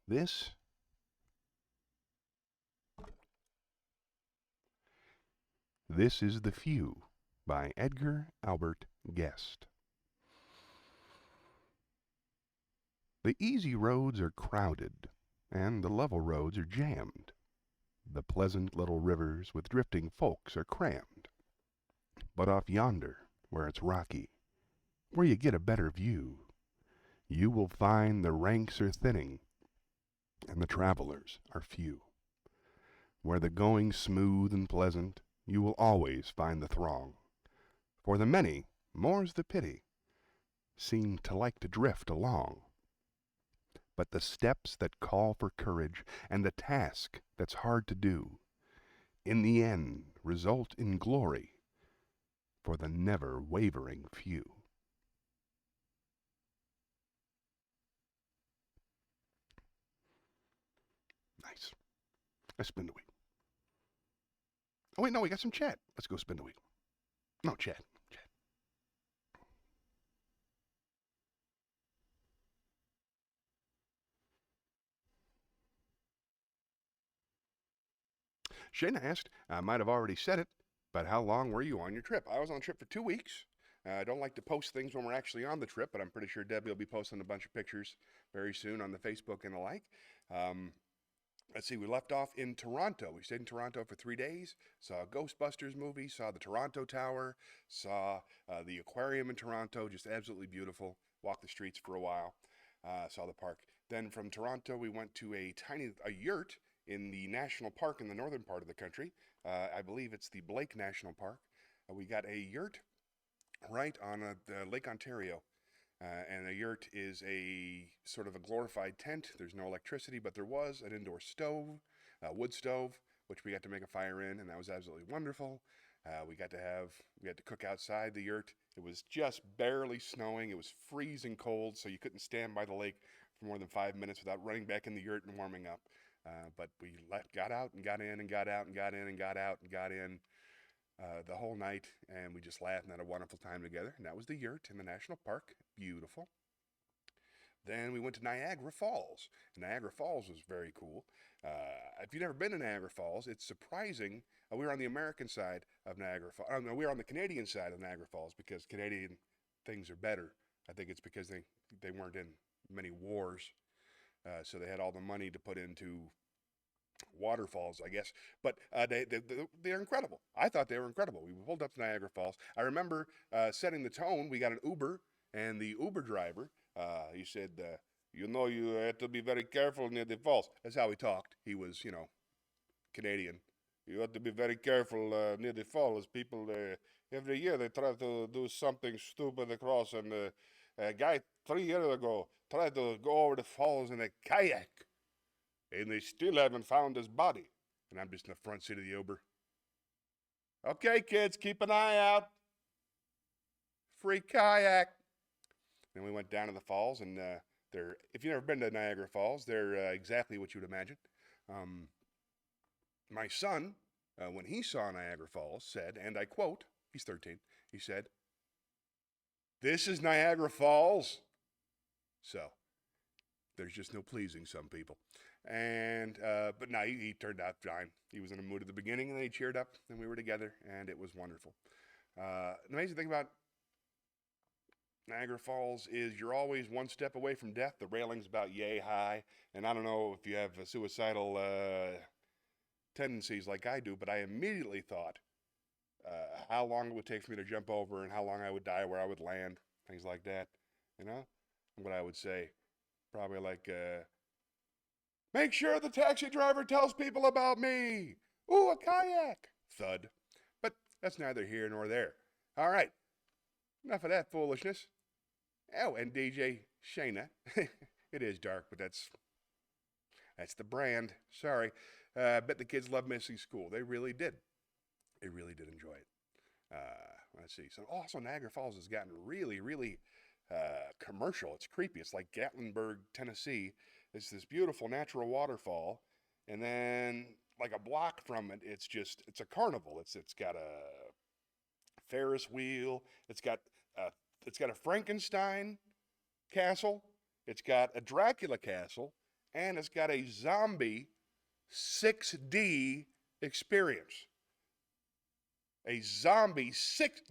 This is The Few by Edgar Albert Guest. The easy roads are crowded, and the level roads are jammed. The pleasant little rivers with drifting folks are crammed. But off yonder, where it's rocky, where you get a better view, you will find the ranks are thinning, and the travelers are few. Where the going's smooth and pleasant, you will always find the throng. For the many, more's the pity, seem to like to drift along. But the steps that call for courage and the task that's hard to do, in the end result in glory for the never wavering few. Nice. Let's spin the wheel. Oh wait, no, we got some chat. Let's go spin the wheel. No, chat. Shayna asked, I might have already said it, but how long were you on your trip? I was on a trip for 2 weeks. I don't like to post things when we're actually on the trip, but I'm pretty sure Debbie will be posting a bunch of pictures very soon on the Facebook and the like. Let's see, we left off in Toronto. We stayed in Toronto for 3 days, saw a Ghostbusters movie, saw the Toronto Tower, saw the aquarium in Toronto, just absolutely beautiful. Walked the streets for a while, saw the park. Then from Toronto, we went to a yurt in the national park in the northern part of the country. I believe it's the Blake National Park. We got a yurt right on Lake Ontario. And a yurt is a sort of a glorified tent. There's no electricity, but there was an indoor stove, a wood stove, which we got to make a fire in, and that was absolutely wonderful. We got to cook outside the yurt. It was just barely snowing. It was freezing cold, so you couldn't stand by the lake for more than 5 minutes without running back in the yurt and warming up. But we got out and got in and got out and got in and got out and got in the whole night, and we just laughed and had a wonderful time together. And that was the yurt in the national park. Beautiful. Then we went to Niagara Falls. Niagara Falls was very cool. If you've never been to Niagara Falls, it's surprising. We were on the American side of Niagara Falls. No, we were on the Canadian side of Niagara Falls because Canadian things are better. I think it's because they weren't in many wars, so they had all the money to put into waterfalls, I guess. But they're incredible. I thought they were incredible. We pulled up to Niagara Falls. I remember setting the tone. We got an Uber, and the Uber driver, he said, you have to be very careful near the falls. That's how he talked. He was, Canadian. You have to be very careful near the falls. People, every year they try to do something stupid across. And a guy 3 years ago tried to go over the falls in a kayak. And they still haven't found his body. And I'm just in the front seat of the Uber. Okay, kids, keep an eye out. Free kayak. Then we went down to the falls, and if you've never been to Niagara Falls, they're exactly what you would imagine. My son, when he saw Niagara Falls, said, and I quote, he's 13, he said, "This is Niagara Falls." So, there's just no pleasing some people. And, but no, he turned out fine. He was in a mood at the beginning, and then he cheered up, and we were together, and it was wonderful. The amazing thing about Niagara Falls is you're always one step away from death. The railing's about yay high, and I don't know if you have suicidal tendencies like I do, but I immediately thought how long it would take for me to jump over and how long I would die, where I would land, things like that, what I would say, probably like, make sure the taxi driver tells people about me. Ooh, a kayak. Thud. But that's neither here nor there. All right. Enough of that foolishness. Oh, and DJ Shayna. It is dark, but that's the brand. Sorry. I bet the kids love missing school. They really did. They really did enjoy it. Let's see. So also Niagara Falls has gotten really, really commercial. It's creepy. It's like Gatlinburg, Tennessee. It's this beautiful natural waterfall, and then like a block from it, it's a carnival. It's got a Ferris wheel. It's got a Frankenstein castle. It's got a Dracula castle, and it's got a zombie 6D experience. A zombie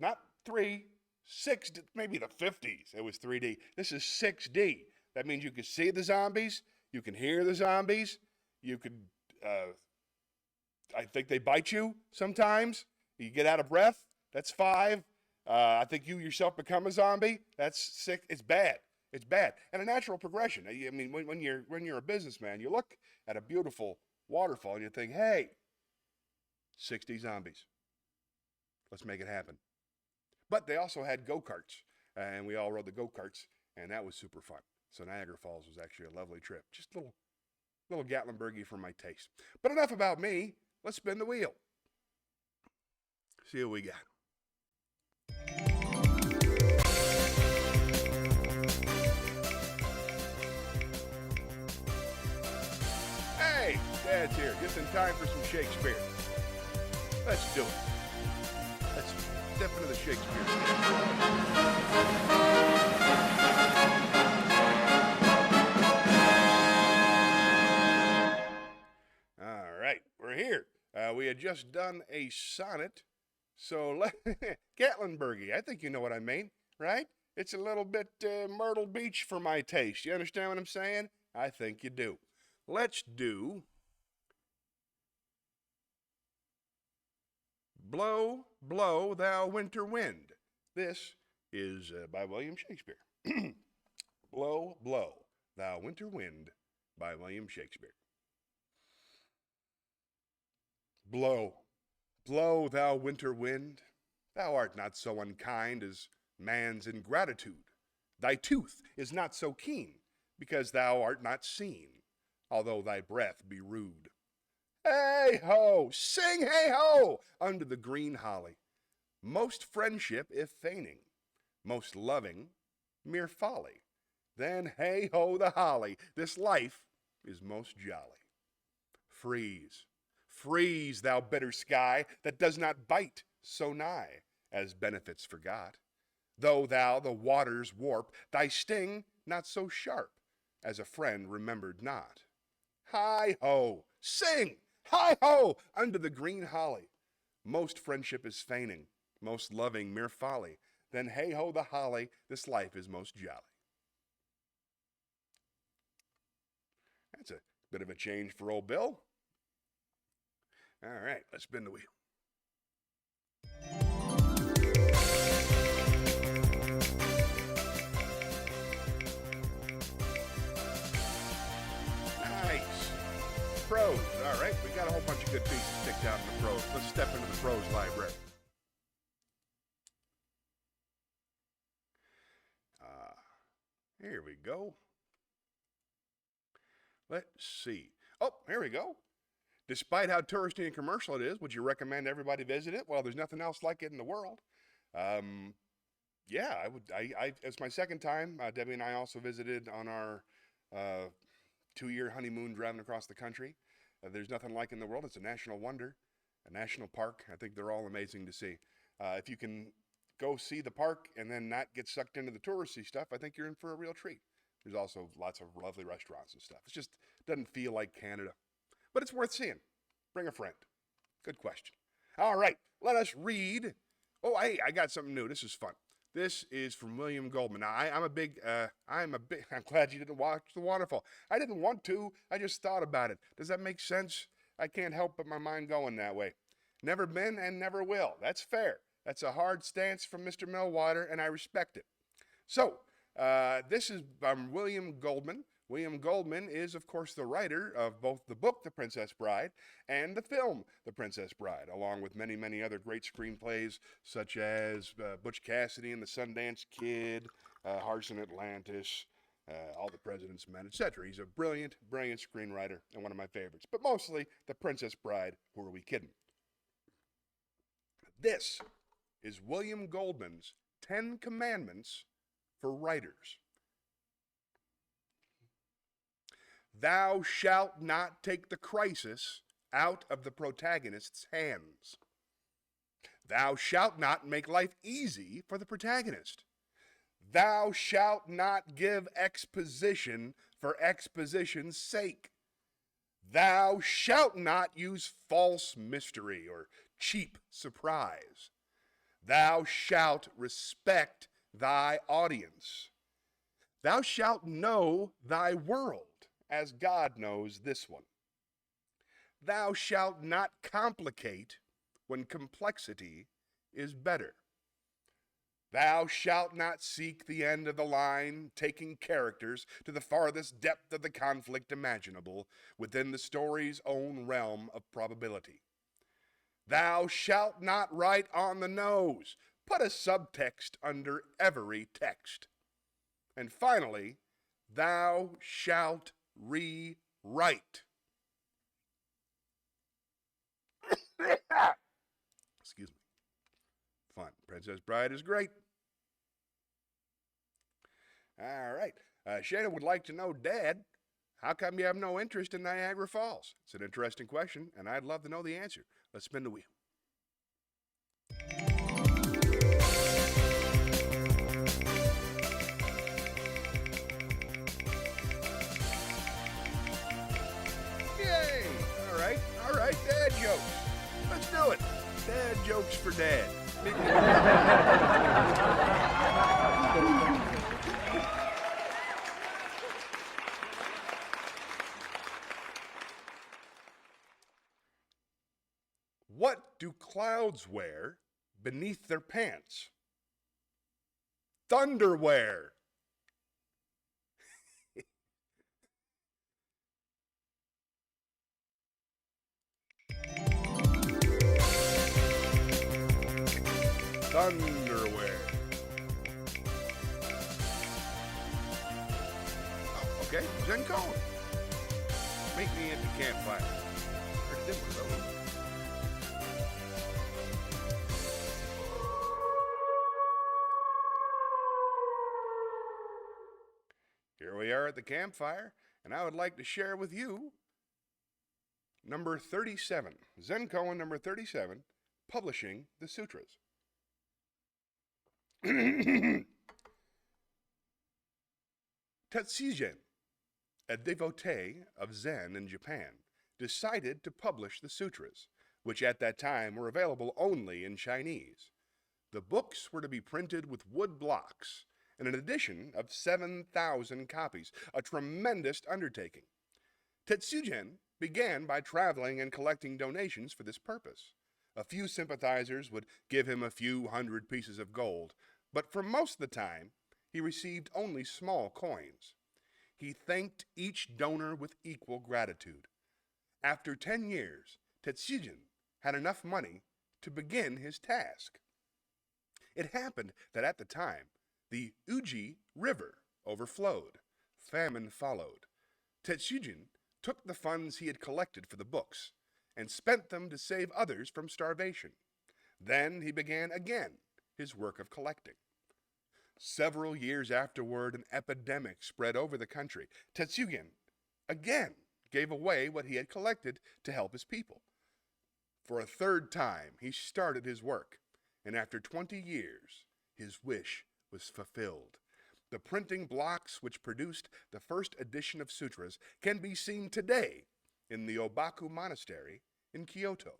not 3, 6, maybe the 50s. It was 3D. This is 6D. That means you can see the zombies. You can hear the zombies. You could, I think they bite you sometimes. You get out of breath. That's 5. I think you yourself become a zombie. That's 6. It's bad. It's bad. And a natural progression. I mean, when you're a businessman, you look at a beautiful waterfall and you think, hey, 60 zombies. Let's make it happen. But they also had go-karts, and we all rode the go-karts, and that was super fun. So Niagara Falls was actually a lovely trip. Just a little Gatlinburgy for my taste. But enough about me. Let's spin the wheel. See what we got. Hey, Dad's here, just in time for some Shakespeare. Let's do it. Let's step into the Shakespeare. All right, we're here. We had just done a sonnet, so Gatlinburgy, I think you know what I mean, right? It's a little bit Myrtle Beach for my taste. You understand what I'm saying? I think you do. Let's do Blow, Blow, Thou Winter Wind. This is by William Shakespeare. Blow, Blow, Thou Winter Wind by William Shakespeare. Blow, blow, thou winter wind. Thou art not so unkind as man's ingratitude. Thy tooth is not so keen, because thou art not seen, although thy breath be rude. Hey ho, sing hey ho, under the green holly. Most friendship if feigning, most loving mere folly. Then hey ho the holly, this life is most jolly. Freeze, freeze, thou bitter sky, that does not bite so nigh as benefits forgot. Though thou the waters warp, thy sting not so sharp as a friend remembered not. Hi ho, sing, hi ho, under the green holly. Most friendship is feigning, most loving mere folly. Then hey ho the holly, this life is most jolly. That's a bit of a change for old Bill. All right, let's spin the wheel. Nice. Prose. All right, we got a whole bunch of good pieces picked out in the prose. Let's step into the prose library. Here we go. Let's see. Oh, here we go. Despite how touristy and commercial it is, would you recommend everybody visit it? Well, there's nothing else like it in the world. Yeah, I would. It's my second time. Debbie and I also visited on our 2-year honeymoon driving across the country. There's nothing like it in the world. It's a national wonder, a national park. I think they're all amazing to see. If you can go see the park and then not get sucked into the touristy stuff, I think you're in for a real treat. There's also lots of lovely restaurants and stuff. It just doesn't feel like Canada. But it's worth seeing. Bring a friend. Good question. All right, let us read. Oh, hey, I got something new. This is fun. This is from William Goldman. Now, I'm glad you didn't watch The Waterfall. I didn't want to. I just thought about it. Does that make sense? I can't help but my mind going that way. Never been and never will. That's fair. That's a hard stance from Mr. Millwater, and I respect it. So, this is William Goldman. William Goldman is, of course, the writer of both the book, The Princess Bride, and the film, The Princess Bride, along with many, many other great screenplays, such as Butch Cassidy and the Sundance Kid, Hearts in Atlantis, All the President's Men, etc. He's a brilliant, brilliant screenwriter and one of my favorites. But mostly, The Princess Bride, who are we kidding? This is William Goldman's 10 Commandments for Writers. Thou shalt not take the crisis out of the protagonist's hands. Thou shalt not make life easy for the protagonist. Thou shalt not give exposition for exposition's sake. Thou shalt not use false mystery or cheap surprise. Thou shalt respect thy audience. Thou shalt know thy world as God knows this one. Thou shalt not complicate when complexity is better. Thou shalt not seek the end of the line, taking characters to the farthest depth of the conflict imaginable within the story's own realm of probability. Thou shalt not write on the nose. Put a subtext under every text. And finally, thou shalt rewrite. Excuse me. Fun. Princess Bride is great. All right. Shana would like to know, Dad, how come you have no interest in Niagara Falls? It's an interesting question, and I'd love to know the answer. Let's spin the wheel. Yay! All right, dad jokes. Let's do it. Dad jokes for Dad. What do clouds wear beneath their pants? Thunderwear. Thunderwear. Zen Cohen. Meet me at the campfire. Pretty different, though. Here we are at the campfire, and I would like to share with you number 37, Zen Koan number 37, Publishing the Sutras. Tetsujin, a devotee of Zen in Japan, decided to publish the sutras, which at that time were available only in Chinese. The books were to be printed with wood blocks, in an edition of 7,000 copies, a tremendous undertaking. Tetsujin began by traveling and collecting donations for this purpose. A few sympathizers would give him a few hundred pieces of gold, but for most of the time, he received only small coins. He thanked each donor with equal gratitude. After 10 years, Tetsujin had enough money to begin his task. It happened that at the time, the Uji River overflowed. Famine followed. Tetsujin took the funds he had collected for the books and spent them to save others from starvation. Then he began again his work of collecting. Several years afterward, an epidemic spread over the country. Tetsujin again gave away what he had collected to help his people. For a third time, he started his work, and after 20 years, his wish was fulfilled. The printing blocks which produced the first edition of sutras can be seen today in the Obaku Monastery in Kyoto.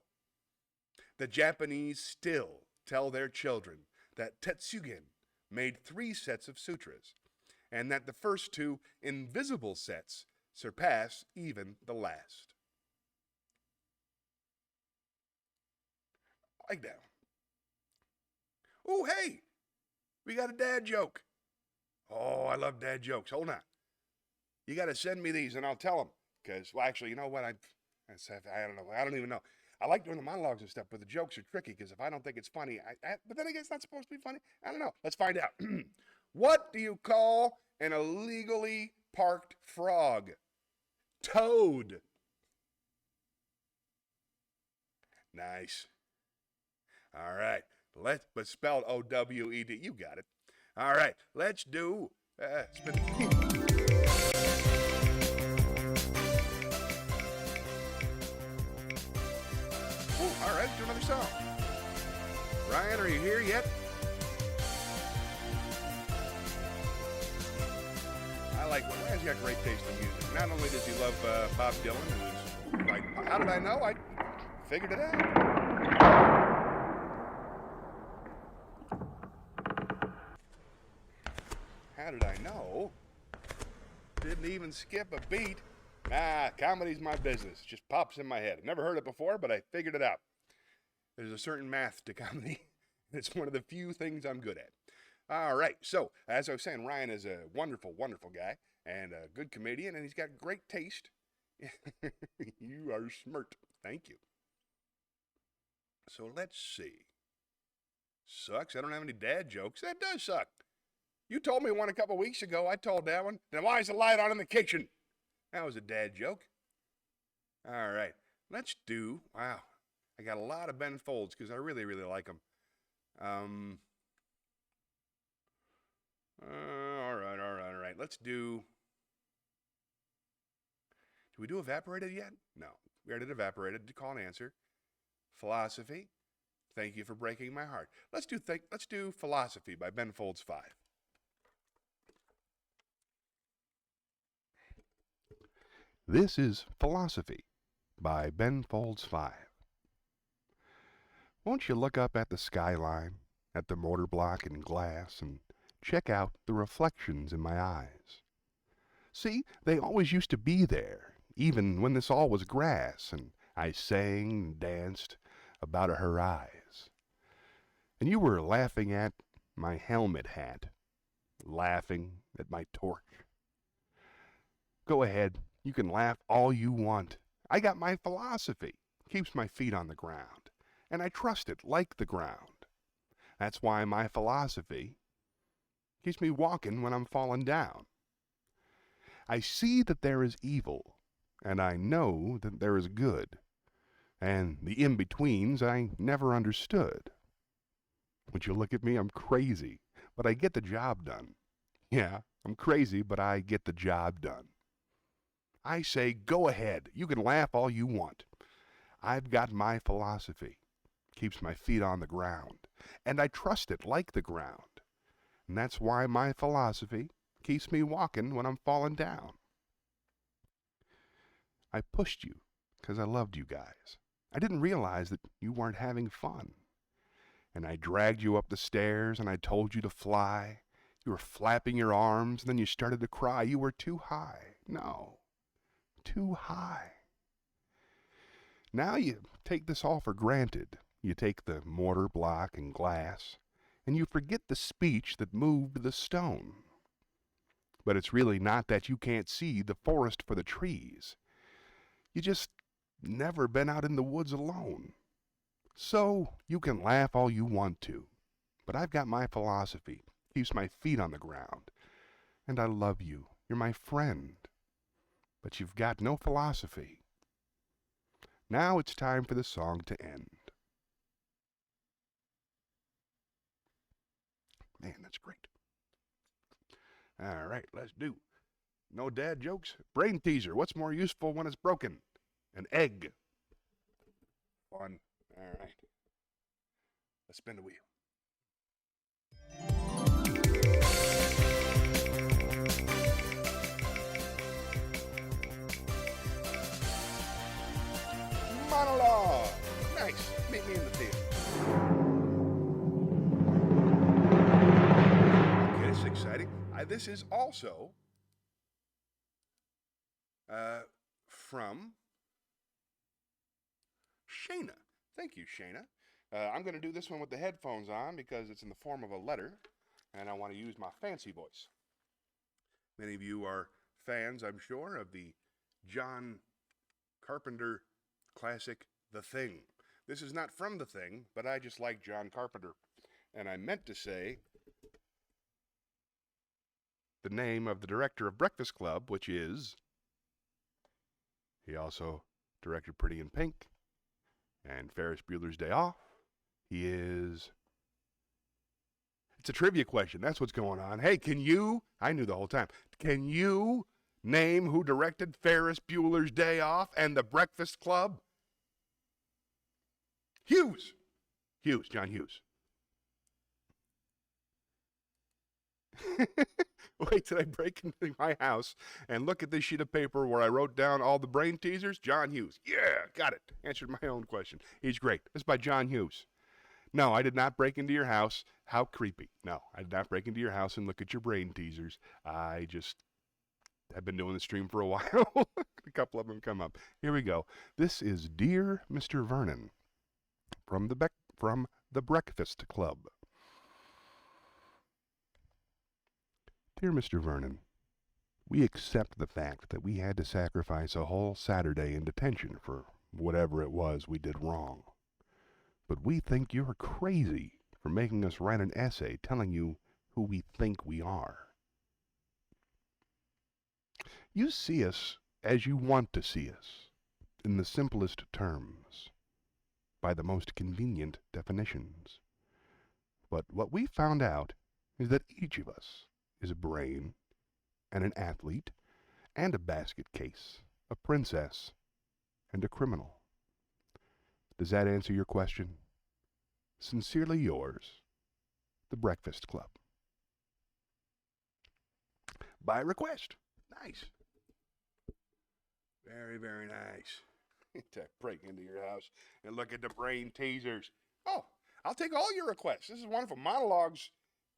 The Japanese still tell their children that Tetsujin made 3 sets of sutras, and that the first 2 invisible sets surpass even the last. Like that. Oh, hey! We got a dad joke. Oh, I love dad jokes. Hold on. You got to send me these and I'll tell them. Because, well, actually, you know what? I don't know. I don't even know. I like doing the monologues and stuff, but the jokes are tricky because if I don't think it's funny, but then I guess it's not supposed to be funny. I don't know. Let's find out. What do you call an illegally parked frog? Toad. Nice. All right. But spelled O-W-E-D. You got it. All right. Let's do. All right. Let's do another song. Ryan, are you here yet? I like. Ryan's got great taste in music. Not only does he love Bob Dylan, who's like, how did I know? I figured it out. How did I know? Didn't even skip a beat. Nah, comedy's my business. It just pops in my head. I've never heard it before, but I figured it out. There's a certain math to comedy. It's one of the few things I'm good at. All right, so as I was saying, Ryan is a wonderful, wonderful guy and a good comedian, and he's got great taste. You are smart. Thank you. So let's see. Sucks. I don't have any dad jokes. That does suck. You told me one a couple weeks ago. I told that one. Then why is the light on in the kitchen? That was a dad joke. All right. Let's do, wow. I got a lot of Ben Folds because I really, really like them. All right. Let's do we do Evaporated yet? No. We already did Evaporated. Call and Answer. Philosophy. Thank you for breaking my heart. Let's do Philosophy by Ben Folds 5. This is Philosophy by Ben Folds 5. Won't you look up at the skyline, at the mortar block and glass, and check out the reflections in my eyes? See, they always used to be there, even when this all was grass, and I sang and danced about her eyes. And you were laughing at my helmet hat, laughing at my torch. Go ahead. You can laugh all you want. I got my philosophy. Keeps my feet on the ground. And I trust it like the ground. That's why my philosophy keeps me walking when I'm falling down. I see that there is evil, and I know that there is good, and the in-betweens I never understood. Would you look at me? I'm crazy, but I get the job done. Yeah, I'm crazy, but I get the job done. I say, go ahead. You can laugh all you want. I've got my philosophy. Keeps my feet on the ground, and I trust it like the ground. And that's why my philosophy keeps me walking when I'm falling down. I pushed you because I loved you guys. I didn't realize that you weren't having fun. And I dragged you up the stairs and I told you to fly. You were flapping your arms and then you started to cry. You were too high. No, too high. Now you take this all for granted. You take the mortar, block, and glass, and you forget the speech that moved the stone. But it's really not that you can't see the forest for the trees. You just never been out in the woods alone. So you can laugh all you want to, but I've got my philosophy. Keeps my feet on the ground. And I love you. You're my friend. But you've got no philosophy. Now it's time for the song to end. Man, that's great. All right, let's do. No dad jokes? Brain teaser. What's more useful when it's broken? An egg. Fun. All right. Let's spin the wheel. Monologue. Nice. Meet me in the theater. Okay, this is exciting. This is also from Shayna. Thank you, Shayna. I'm going to do this one with the headphones on because it's in the form of a letter, and I want to use my fancy voice. Many of you are fans, I'm sure, of the John Carpenter classic, The Thing. This is not from The Thing, but I just like John Carpenter. And I meant to say the name of the director of Breakfast Club, which is, he also directed Pretty in Pink and Ferris Bueller's Day Off. He is, it's a trivia question. That's what's going on. Hey, can you, I knew the whole time, can you name who directed Ferris Bueller's Day Off and The Breakfast Club? Hughes, John Hughes. Wait till I break into my house and look at this sheet of paper where I wrote down all the brain teasers. John Hughes. Yeah, got it. Answered my own question. He's great. This is by John Hughes. No, I did not break into your house. How creepy. No, I did not break into your house and look at your brain teasers. I just have been doing the stream for a while. A couple of them come up. Here we go. This is Dear Mr. Vernon from the Breakfast Club. Dear Mr. Vernon, we accept the fact that we had to sacrifice a whole Saturday in detention for whatever it was we did wrong. But we think you're crazy for making us write an essay telling you who we think we are. You see us as you want to see us, in the simplest terms, by the most convenient definitions. But what we found out is that each of us is a brain, and an athlete, and a basket case, a princess, and a criminal. Does that answer your question? Sincerely yours, The Breakfast Club. By request. Nice. Very, very nice. To break into your house and look at the brain teasers. Oh, I'll take all your requests. This is wonderful. Monologues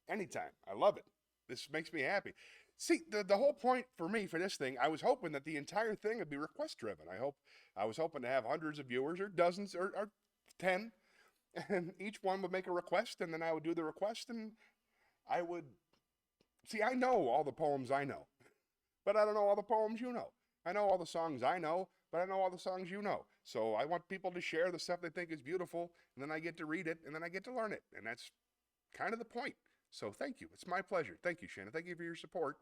anytime. I love it. This makes me happy. See, the whole point for me for this thing, I was hoping that the entire thing would be request driven. I was hoping to have hundreds of viewers or dozens or 10, and each one would make a request, and then I would do the request, and I would, see, I know all the poems I know, but I don't know all the poems you know. I know all the songs I know, but I know all the songs you know. So I want people to share the stuff they think is beautiful, and then I get to read it, and then I get to learn it, and that's kind of the point. So thank you. It's my pleasure. Thank you, Shannon. Thank you for your support.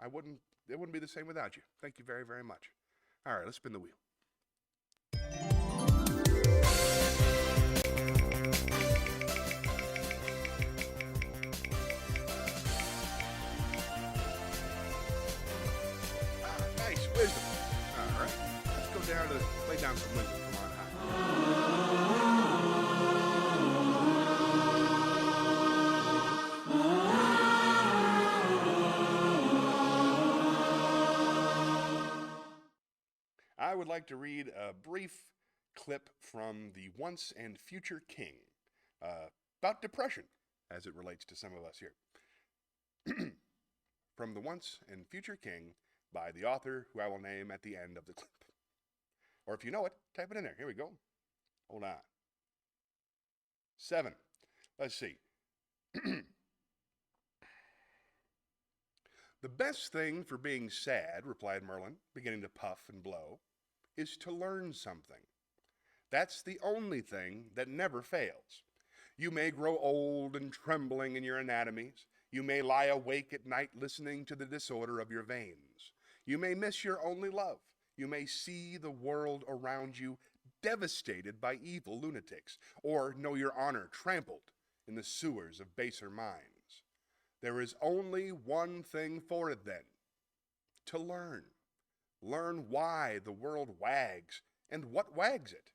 It wouldn't be the same without you. Thank you very, very much. All right, let's spin the wheel. Nice wisdom. All right, let's go down to lay down some wisdom from on high. I would like to read a brief clip from the Once and Future King about depression as it relates to some of us here. From the Once and Future King by the author who I will name at the end of the clip. Or if you know it, type it in there. Here we go. Hold on. 7. Let's see. The best thing for being sad, replied Merlin, beginning to puff and blow, is to learn something. That's the only thing that never fails. You may grow old and trembling in your anatomies. You may lie awake at night listening to the disorder of your veins. You may miss your only love. You may see the world around you devastated by evil lunatics, or know your honor trampled in the sewers of baser minds. There is only one thing for it then, to learn. Learn why the world wags and what wags it.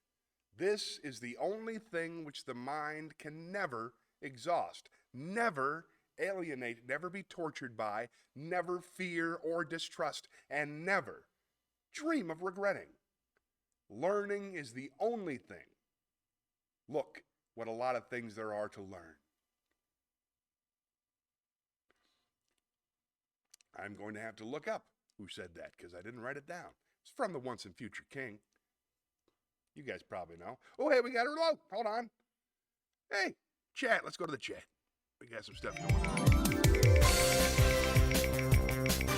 This is the only thing which the mind can never exhaust, never alienate, never be tortured by, never fear or distrust, and never dream of regretting. Learning is the only thing. Look what a lot of things there are to learn. I'm going to have to look up who said that because I didn't write it down. It's from the Once and Future King. You guys probably know. Oh, hey, we got a remote. Hold on. Hey, chat. Let's go to the chat. We got some stuff going on.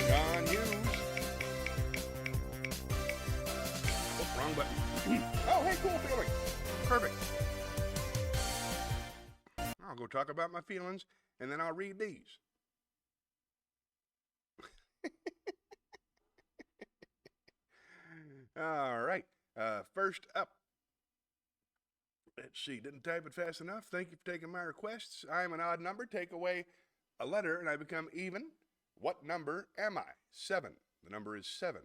John Hughes. Oh, wrong button. Oh, hey, cool feeling. Perfect. I'll go talk about my feelings, and then I'll read these. All right. First up. Let's see. Didn't type it fast enough. Thank you for taking my requests. I am an odd number. Take away a letter and I become even. What number am I? 7. The number is 7.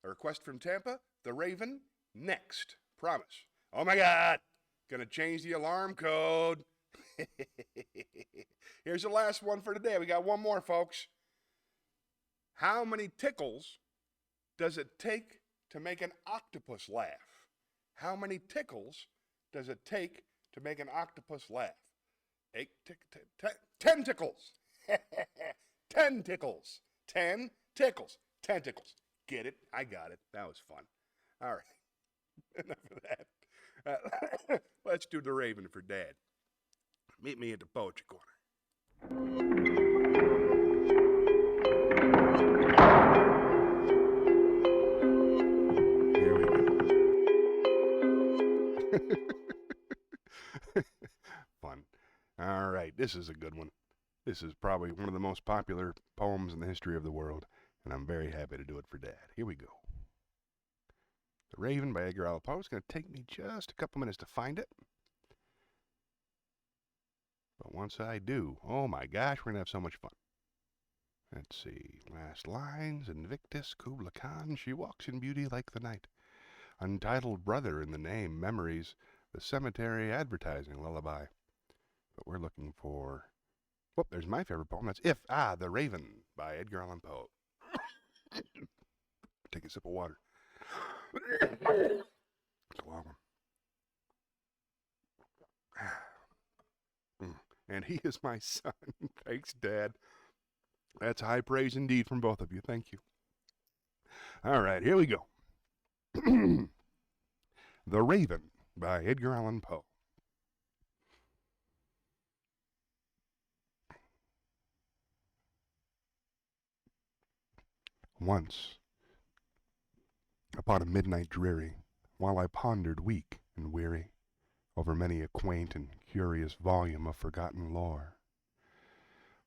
A request from Tampa. The Raven. Next. Promise. Oh my God. Gonna change the alarm code. Here's the last one for today. We got one more, folks. How many tickles does it take to make an octopus laugh? How many tickles does it take to make an octopus laugh? 10 tickles. 10 tickles. 10 tickles. 10 tickles. Get it? I got it. That was fun. All right. Enough of that. Let's do the Raven for Dad. Meet me at the Poetry Corner. Fun. All right, this is a good one. This is probably one of the most popular poems in the history of the world, and I'm very happy to do it for Dad. Here we go. The Raven by Edgar Allan Poe. It's going to take me just a couple minutes to find it. But once I do, oh my gosh, we're going to have so much fun. Let's see. Last lines. Invictus Kubla Khan. She walks in beauty like the night. Untitled brother in the name. Memories. The cemetery advertising lullaby. But we're looking for... Whoop, there's my favorite poem. That's the Raven by Edgar Allan Poe. Take a sip of water. It's a long one. And he is my son. Thanks, Dad. That's high praise indeed from both of you. Thank you. All right, here we go. The Raven by Edgar Allan Poe. Once, upon a midnight dreary, while I pondered weak and weary over many a quaint and curious volume of forgotten lore,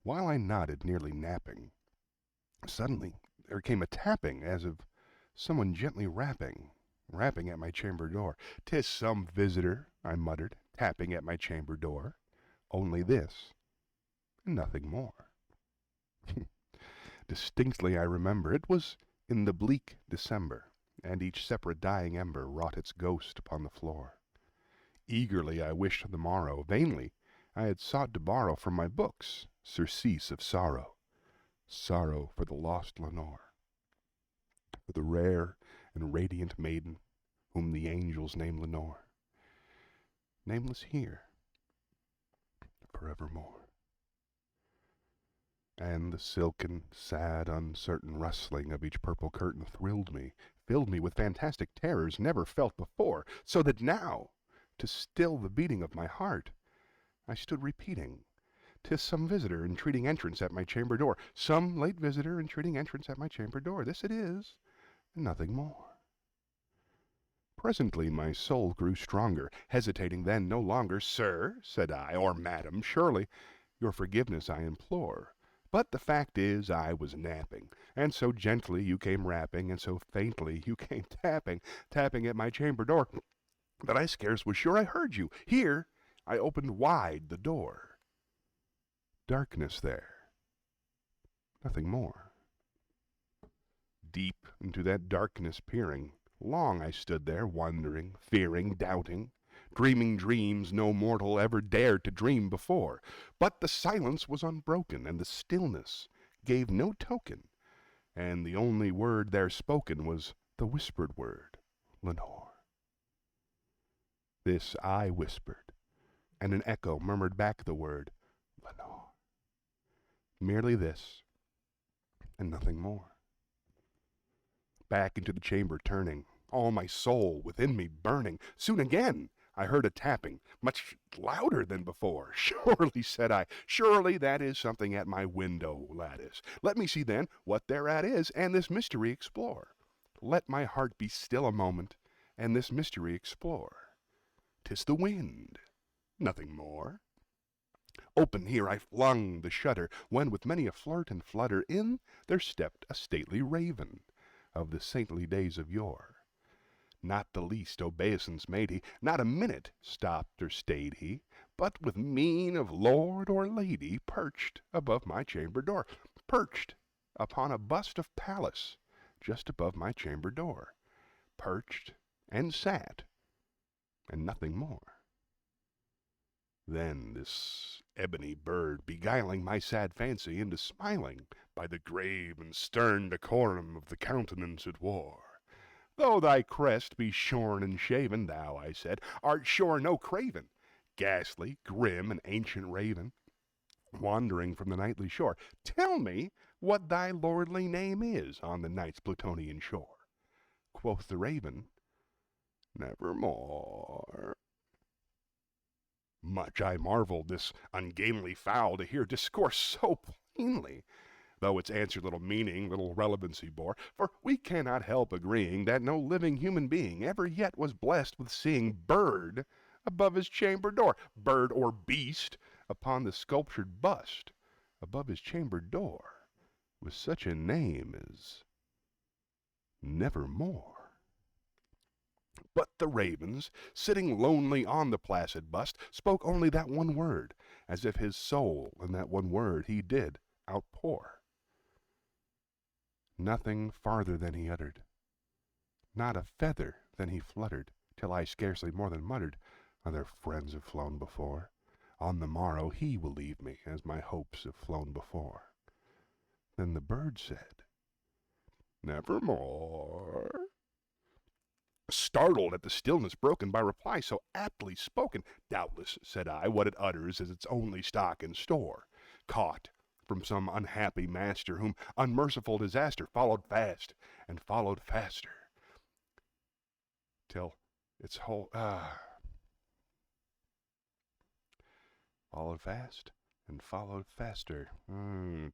while I nodded nearly napping, Suddenly there came a tapping, as of someone gently rapping at my chamber door. "'Tis some visitor," I muttered, tapping at my chamber door. "Only this, and nothing more." Distinctly I remember it was in the bleak December, and each separate dying ember wrought its ghost upon the floor. Eagerly I wished the morrow, vainly I had sought to borrow from my books surcease of sorrow, sorrow for the lost Lenore, for the rare and radiant maiden whom the angels name Lenore, nameless here forevermore. And the silken, sad, uncertain rustling of each purple curtain thrilled me, filled me with fantastic terrors never felt before, so that now, to still the beating of my heart, I stood repeating, "'Tis some visitor entreating entrance at my chamber door, some late visitor entreating entrance at my chamber door. This it is, and nothing more." Presently my soul grew stronger, hesitating then no longer. "Sir," said I, "or madam, surely your forgiveness I implore. But the fact is I was napping, and so gently you came rapping, and so faintly you came tapping at my chamber door, that I scarce was sure I heard you. Here I opened wide the door. Darkness there, nothing more. Deep into that darkness peering, long I stood there, wondering, fearing, doubting, dreaming dreams no mortal ever dared to dream before. But the silence was unbroken, and the stillness gave no token, and the only word there spoken was the whispered word, "Lenore." This I whispered, and an echo murmured back the word, "Lenore." Merely this, and nothing more. Back into the chamber turning, all my soul within me burning, soon again I heard a tapping, much louder than before. "Surely," said I, "surely that is something at my window lattice. Let me see then what thereat is, and this mystery explore. Let my heart be still a moment, and this mystery explore. 'Tis the wind, nothing more." Open here I flung the shutter, when with many a flirt and flutter in there stepped a stately raven of the saintly days of yore. Not the least obeisance made he, not a minute stopped or stayed he, but with mien of lord or lady perched above my chamber door, perched upon a bust of Pallas just above my chamber door, perched and sat, and nothing more. Then this ebony bird, beguiling my sad fancy into smiling, by the grave and stern decorum of the countenance it wore, "Though thy crest be shorn and shaven, thou," I said, "art sure no craven, ghastly, grim, and ancient raven, wandering from the nightly shore. Tell me what thy lordly name is on the night's Plutonian shore." Quoth the raven, "Nevermore." Much I marveled this ungainly fowl to hear discourse so plainly, though its answer little meaning, little relevancy bore, for we cannot help agreeing that no living human being ever yet was blessed with seeing bird above his chamber door, bird or beast upon the sculptured bust above his chamber door, with such a name as Nevermore. But the ravens, sitting lonely on the placid bust, spoke only that one word, as if his soul in that one word he did outpour. Nothing farther than he uttered, not a feather than he fluttered, till I scarcely more than muttered, "Other friends have flown before. On the morrow he will leave me, as my hopes have flown before." Then the bird said, "Nevermore." Startled at the stillness broken by reply so aptly spoken, "Doubtless," said I, "what it utters is its only stock and store, caught from some unhappy master, whom unmerciful disaster followed fast and followed faster, till its whole followed fast and followed faster,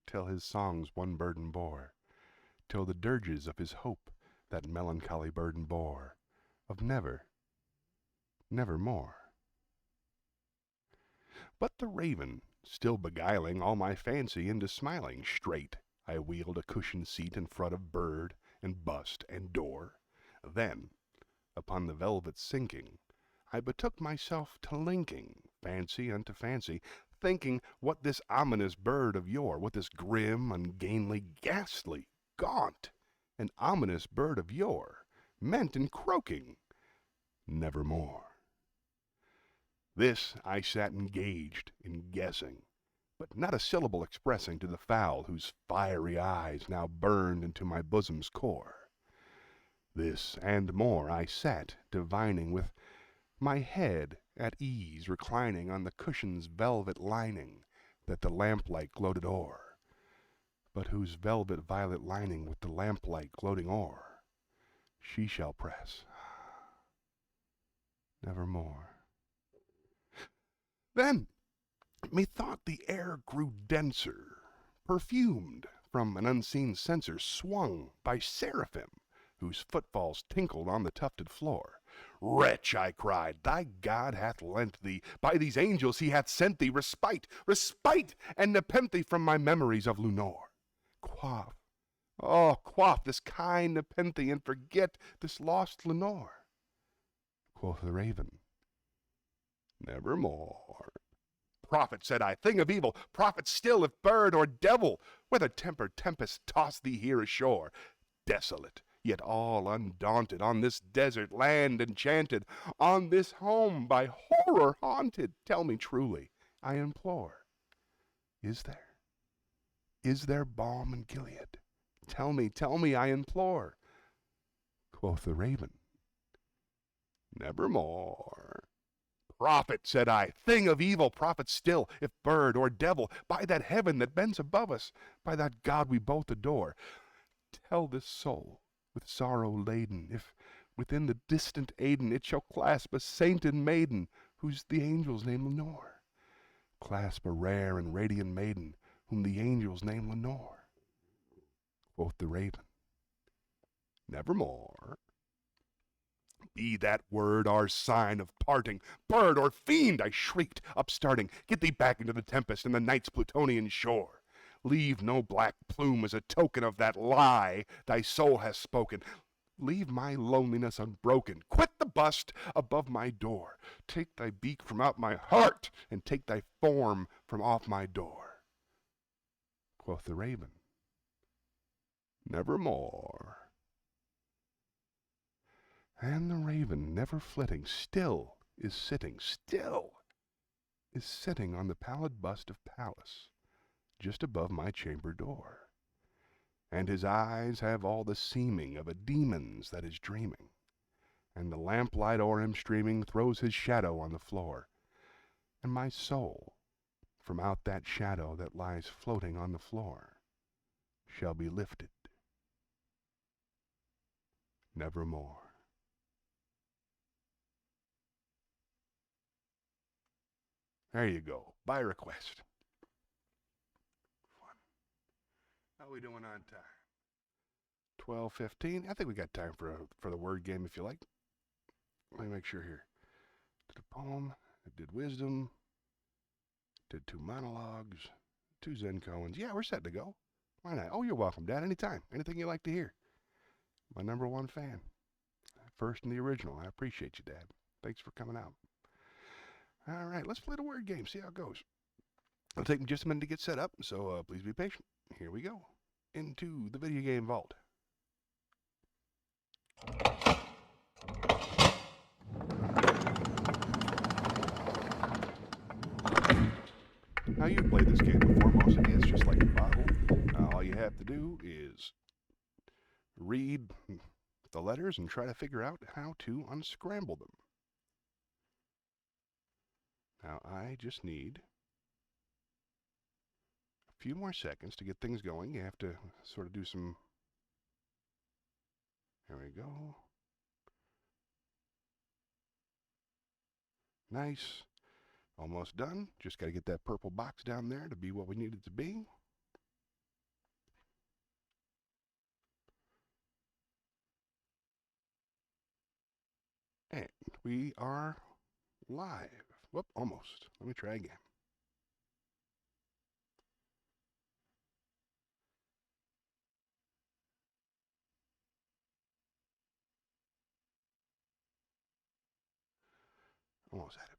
till his songs one burden bore, till the dirges of his hope that melancholy burden bore, of nevermore." But the raven, still beguiling all my fancy into smiling, straight I wheeled a cushioned seat in front of bird and bust and door. Then, upon the velvet sinking, I betook myself to linking fancy unto fancy, thinking what this ominous bird of yore, what this grim, ungainly, ghastly, gaunt, and ominous bird of yore meant in croaking, nevermore. This I sat engaged in guessing, but not a syllable expressing to the fowl whose fiery eyes now burned into my bosom's core. This and more I sat divining, with my head at ease reclining on the cushion's velvet lining that the lamplight gloated o'er, but whose velvet violet lining with the lamplight gloating o'er she shall press nevermore. Then methought the air grew denser, perfumed from an unseen censer, swung by seraphim whose footfalls tinkled on the tufted floor. Wretch, I cried, thy God hath lent thee, by these angels he hath sent thee, respite, respite, and nepenthe from my memories of Lenore. Quaff, oh, quaff this kind nepenthe, and forget this lost Lenore. Quoth the raven, nevermore. Prophet, said I, thing of evil, prophet still, if bird or devil, whether tempered tempest toss thee here ashore, desolate, yet all undaunted, on this desert land enchanted, on this home by horror haunted, tell me truly, I implore, is there balm in Gilead? Tell me, I implore. Quoth the raven, nevermore. Prophet, said I, thing of evil, prophet still, if bird or devil, by that heaven that bends above us, by that God we both adore, tell this soul, with sorrow laden, if within the distant Aden it shall clasp a sainted maiden, whose the angels name Lenore. Clasp a rare and radiant maiden, whom the angels name Lenore. Quoth the raven, nevermore. Be that word our sign of parting, bird or fiend, I shrieked, upstarting, get thee back into the tempest and the night's Plutonian shore. Leave no black plume as a token of that lie thy soul has spoken. Leave my loneliness unbroken. Quit the bust above my door. Take thy beak from out my heart, and take thy form from off my door. Quoth the raven, nevermore. And the raven, never flitting, still is sitting on the pallid bust of Pallas, just above my chamber door. And his eyes have all the seeming of a demon's that is dreaming, and the lamplight o'er him streaming throws his shadow on the floor, and my soul, from out that shadow that lies floating on the floor, shall be lifted nevermore. There you go, by request. Fun. How are we doing on time? 12:15. I think we got time for the word game if you like. Let me make sure here. Did a poem, I did wisdom, did 2 monologues, 2 Zen koans. Yeah, we're set to go. Why not? Oh, you're welcome, Dad. Anytime. Anything you like to hear. My #1 fan. First and the original. I appreciate you, Dad. Thanks for coming out. All right, let's play the word game, see how it goes. It'll take me just a minute to get set up, so please be patient. Here we go. Into the video game vault. Now, you've played this game before, most of you. It's just like a bottle. All you have to do is read the letters and try to figure out how to unscramble them. Now, I just need a few more seconds to get things going. You have to sort of do some... There we go. Nice. Almost done. Just got to get that purple box down there to be what we need it to be. And we are live. Whoop, almost. Let me try again. Almost had it.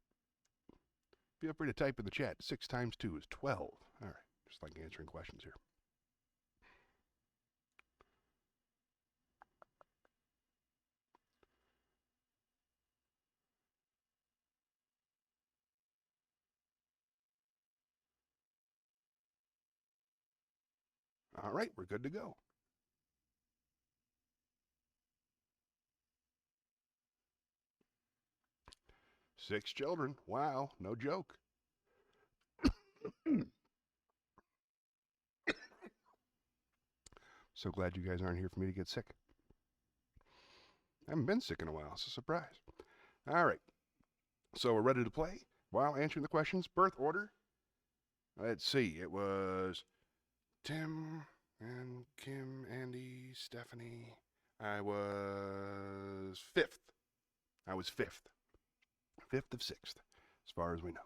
Feel free to type in the chat. 6 times 2 is 12. All right, just like answering questions here. All right, we're good to go. Six children. Wow, no joke. So glad you guys aren't here for me to get sick. I haven't been sick in a while. It's a surprise. All right. So we're ready to play while answering the questions. Birth order. Let's see. It was Tim and Kim, Andy, Stephanie. I was fifth. I was fifth. Fifth of sixth, as far as we know.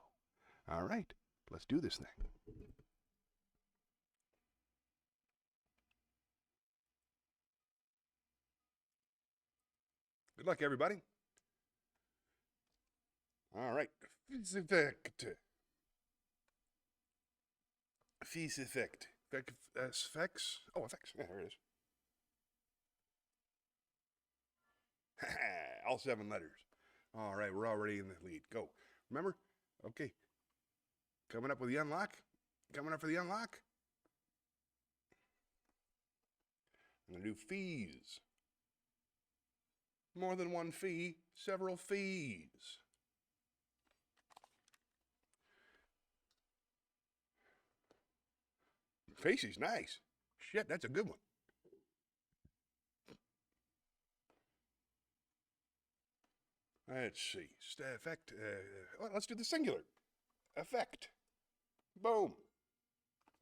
All right. Let's do this thing. Good luck, everybody. All right. Fizz effect. Fizz effect. Effects. Oh, effects. Yeah, there it is. All 7 letters. All right, we're already in the lead. Go. Remember? Okay. Coming up with the unlock. Coming up for the unlock. I'm going to do fees. More than one fee, several fees. Facey's nice. Shit, that's a good one. Let's see. Effect. Well, let's do the singular. Effect. Boom.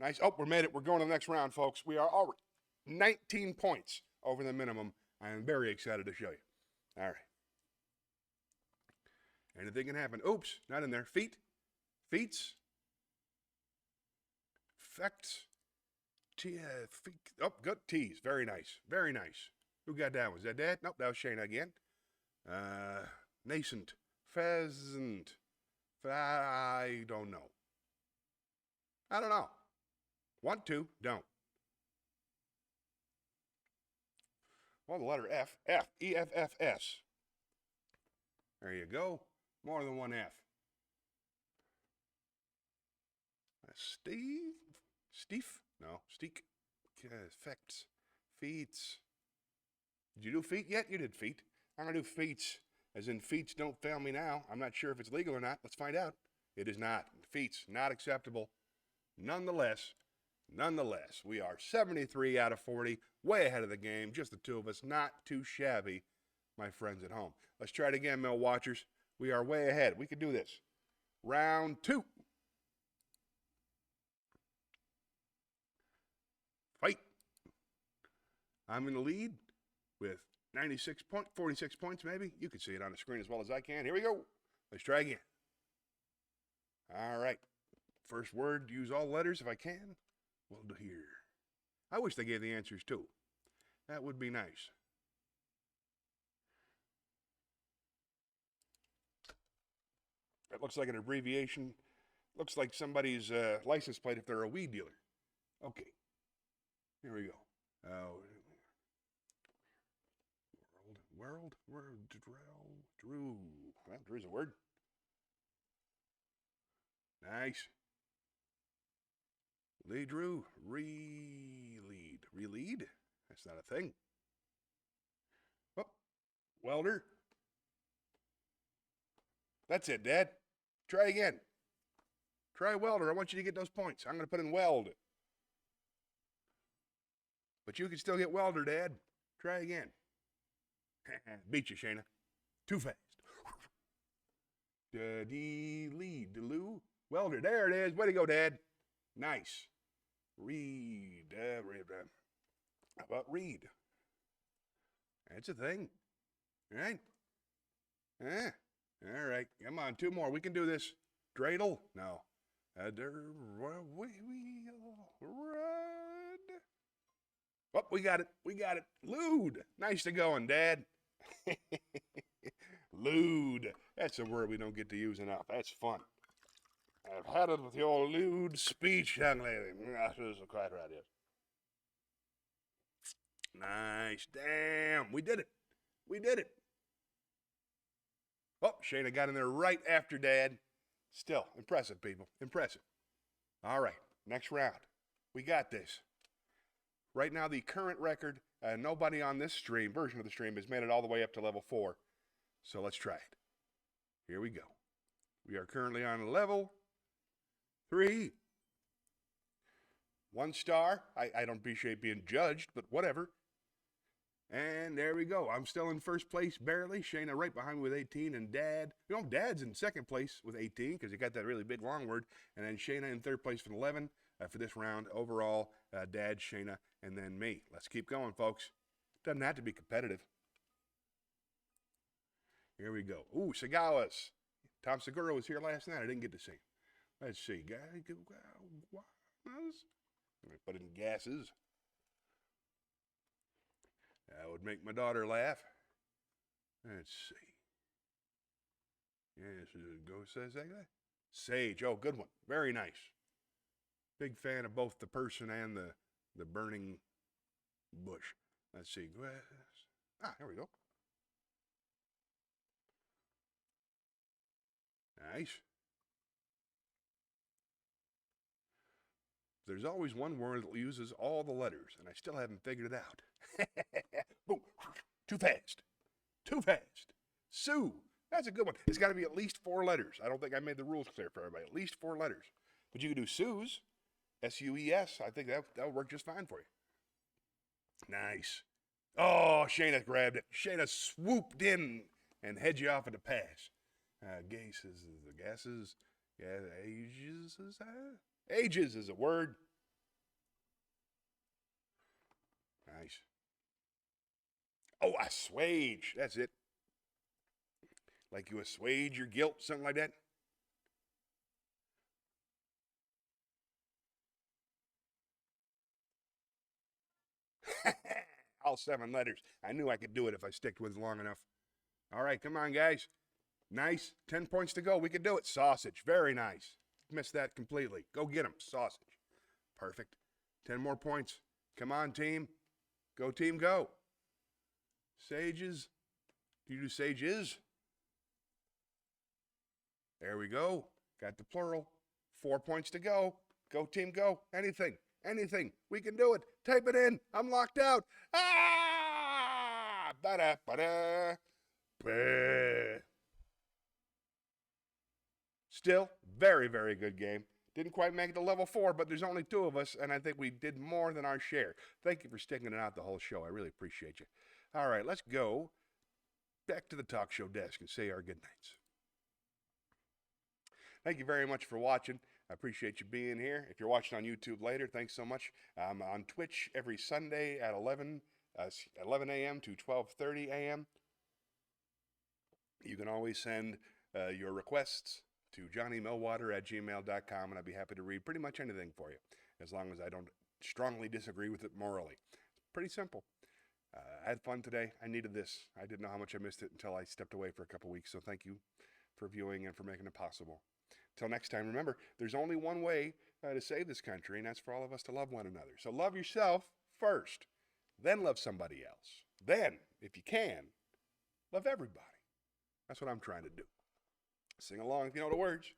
Nice. Oh, we made it. We're going to the next round, folks. We are already 19 points over the minimum. I am very excited to show you. All right. Anything can happen. Oops, not in there. Feet. Feets. Effects. Feet. Oh, good. T's. Very nice. Very nice. Who got that? Was that Dad? Nope, that was Shayna again. Nascent. Pheasant. I don't know. I don't know. Want to, don't. Well, the letter F. F. E-F-F-S. There you go. More than one F. Steve? Steve? No. Steak. Effects. Feet. Did you do feet yet? You did feet. I'm going to do feet. As in feet don't fail me now. I'm not sure if it's legal or not. Let's find out. It is not. Feet's not acceptable. Nonetheless, we are 73 out of 40. Way ahead of the game. Just the two of us. Not too shabby, my friends at home. Let's try it again, Mill Watchers. We are way ahead. We can do this. Round 2. Fight. I'm in the lead with 46 points maybe. You can see it on the screen as well as I can. Here we go. Let's try again. All right. First word, use all letters if I can. Well, here. I wish they gave the answers too. That would be nice. That looks like an abbreviation. Looks like somebody's license plate if they're a weed dealer. Okay. Here we go. World, Drew. Well, Drew's a word. Nice. Lead, Drew. Relied? That's not a thing. Oh, welder. That's it, Dad. Try again. Try welder. I want you to get those points. I'm going to put in weld. But you can still get welder, Dad. Try again. Beat you, Shayna. Too fast. Lead, Deloo. Welder. There it is. Way to go, Dad. Nice. Read. How about read? That's a thing. All right. All right. Come on. 2 more. We can do this. Dreidel? No. Oh, we got it. We got it. Lewd. Nice to going, Dad. Lewd. That's a word we don't get to use enough. That's fun. I've had it with your lewd speech, young lady. This is quite right, yes. Nice. Damn, we did it. We did it. Oh, Shayna got in there right after Dad. Still, impressive, people. Impressive. All right, next round. We got this. Right now, the current record, nobody on this version of the stream, has made it all the way up to level 4. So let's try it. Here we go. We are currently on level 3. 1 star. I don't appreciate being judged, but whatever. And there we go. I'm still in first place, barely. Shayna right behind me with 18, and Dad. Dad's in second place with 18 because he got that really big long word. And then Shayna in third place with 11 for this round. Overall, Dad, Shayna, and then me. Let's keep going, folks. Doesn't have to be competitive. Here we go. Ooh, Sagawas. Tom Segura was here last night. I didn't get to see him. Let's see. Put in gases. That would make my daughter laugh. Let's see. Yes, go says that. Sage. Oh, good one. Very nice. Big fan of both the person and the burning bush. Let's see. Here we go. Nice. There's always one word that uses all the letters, and I still haven't figured it out. Boom. Too fast. Too fast. Sue. That's a good one. It's got to be at least 4 letters. I don't think I made the rules clear for everybody. At least 4 letters. But you can do Sue's. S-U-E-S. I think that'll work just fine for you. Nice. Oh, Shayna grabbed it. Shayna swooped in and head you off at the pass. Gases. Yeah, ages is a word. Nice. Oh, assuage. That's it. Like you assuage your guilt, something like that. All 7 letters. I knew I could do it if I sticked with it long enough. All right, come on, guys. Nice. 10 points to go. We can do it. Sausage. Very nice. Missed that completely. Go get them. Sausage. Perfect. 10 more points. Come on, team. Go, team, go. Sages. Do you do sages? There we go. Got the plural. 4 points to go. Go, team, go. Anything. Anything. We can do it. Type it in. I'm locked out. Ah! Ba-da, ba-da. Bah. Still, very, very good game. Didn't quite make it to level 4, but there's only 2 of us, and I think we did more than our share. Thank you for sticking it out the whole show. I really appreciate you. All right, let's go back to the talk show desk and say our goodnights. Thank you very much for watching. I appreciate you being here. If you're watching on YouTube later, thanks so much. I'm on Twitch every Sunday at 11 a.m. to 12:30 a.m. You can always send your requests to johnnymillwater@gmail.com, and I'd be happy to read pretty much anything for you, as long as I don't strongly disagree with it morally. Pretty simple. I had fun today. I needed this. I didn't know how much I missed it until I stepped away for a couple weeks, so thank you for viewing and for making it possible. Till next time, remember, there's only one way to save this country, and that's for all of us to love one another. So love yourself first, then love somebody else. Then, if you can, love everybody. That's what I'm trying to do. Sing along if you know the words.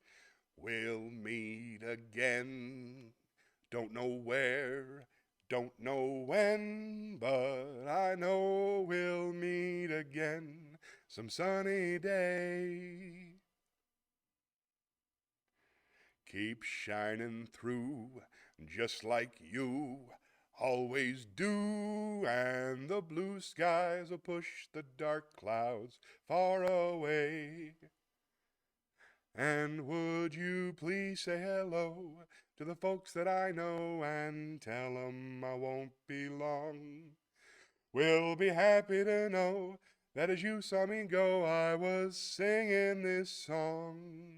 We'll meet again. Don't know where, don't know when, but I know we'll meet again some sunny day. Keep shining through just like you always do, and the blue skies will push the dark clouds far away. And would you please say hello to the folks that I know and tell them I won't be long. We'll be happy to know that as you saw me go, I was singing this song.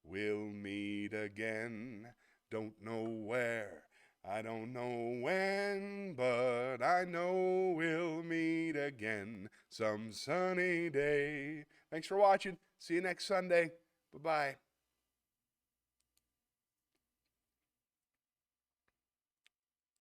We'll meet again, don't know where, I don't know when, but I know we'll meet again some sunny day. Thanks for watching. See you next Sunday. Bye-bye.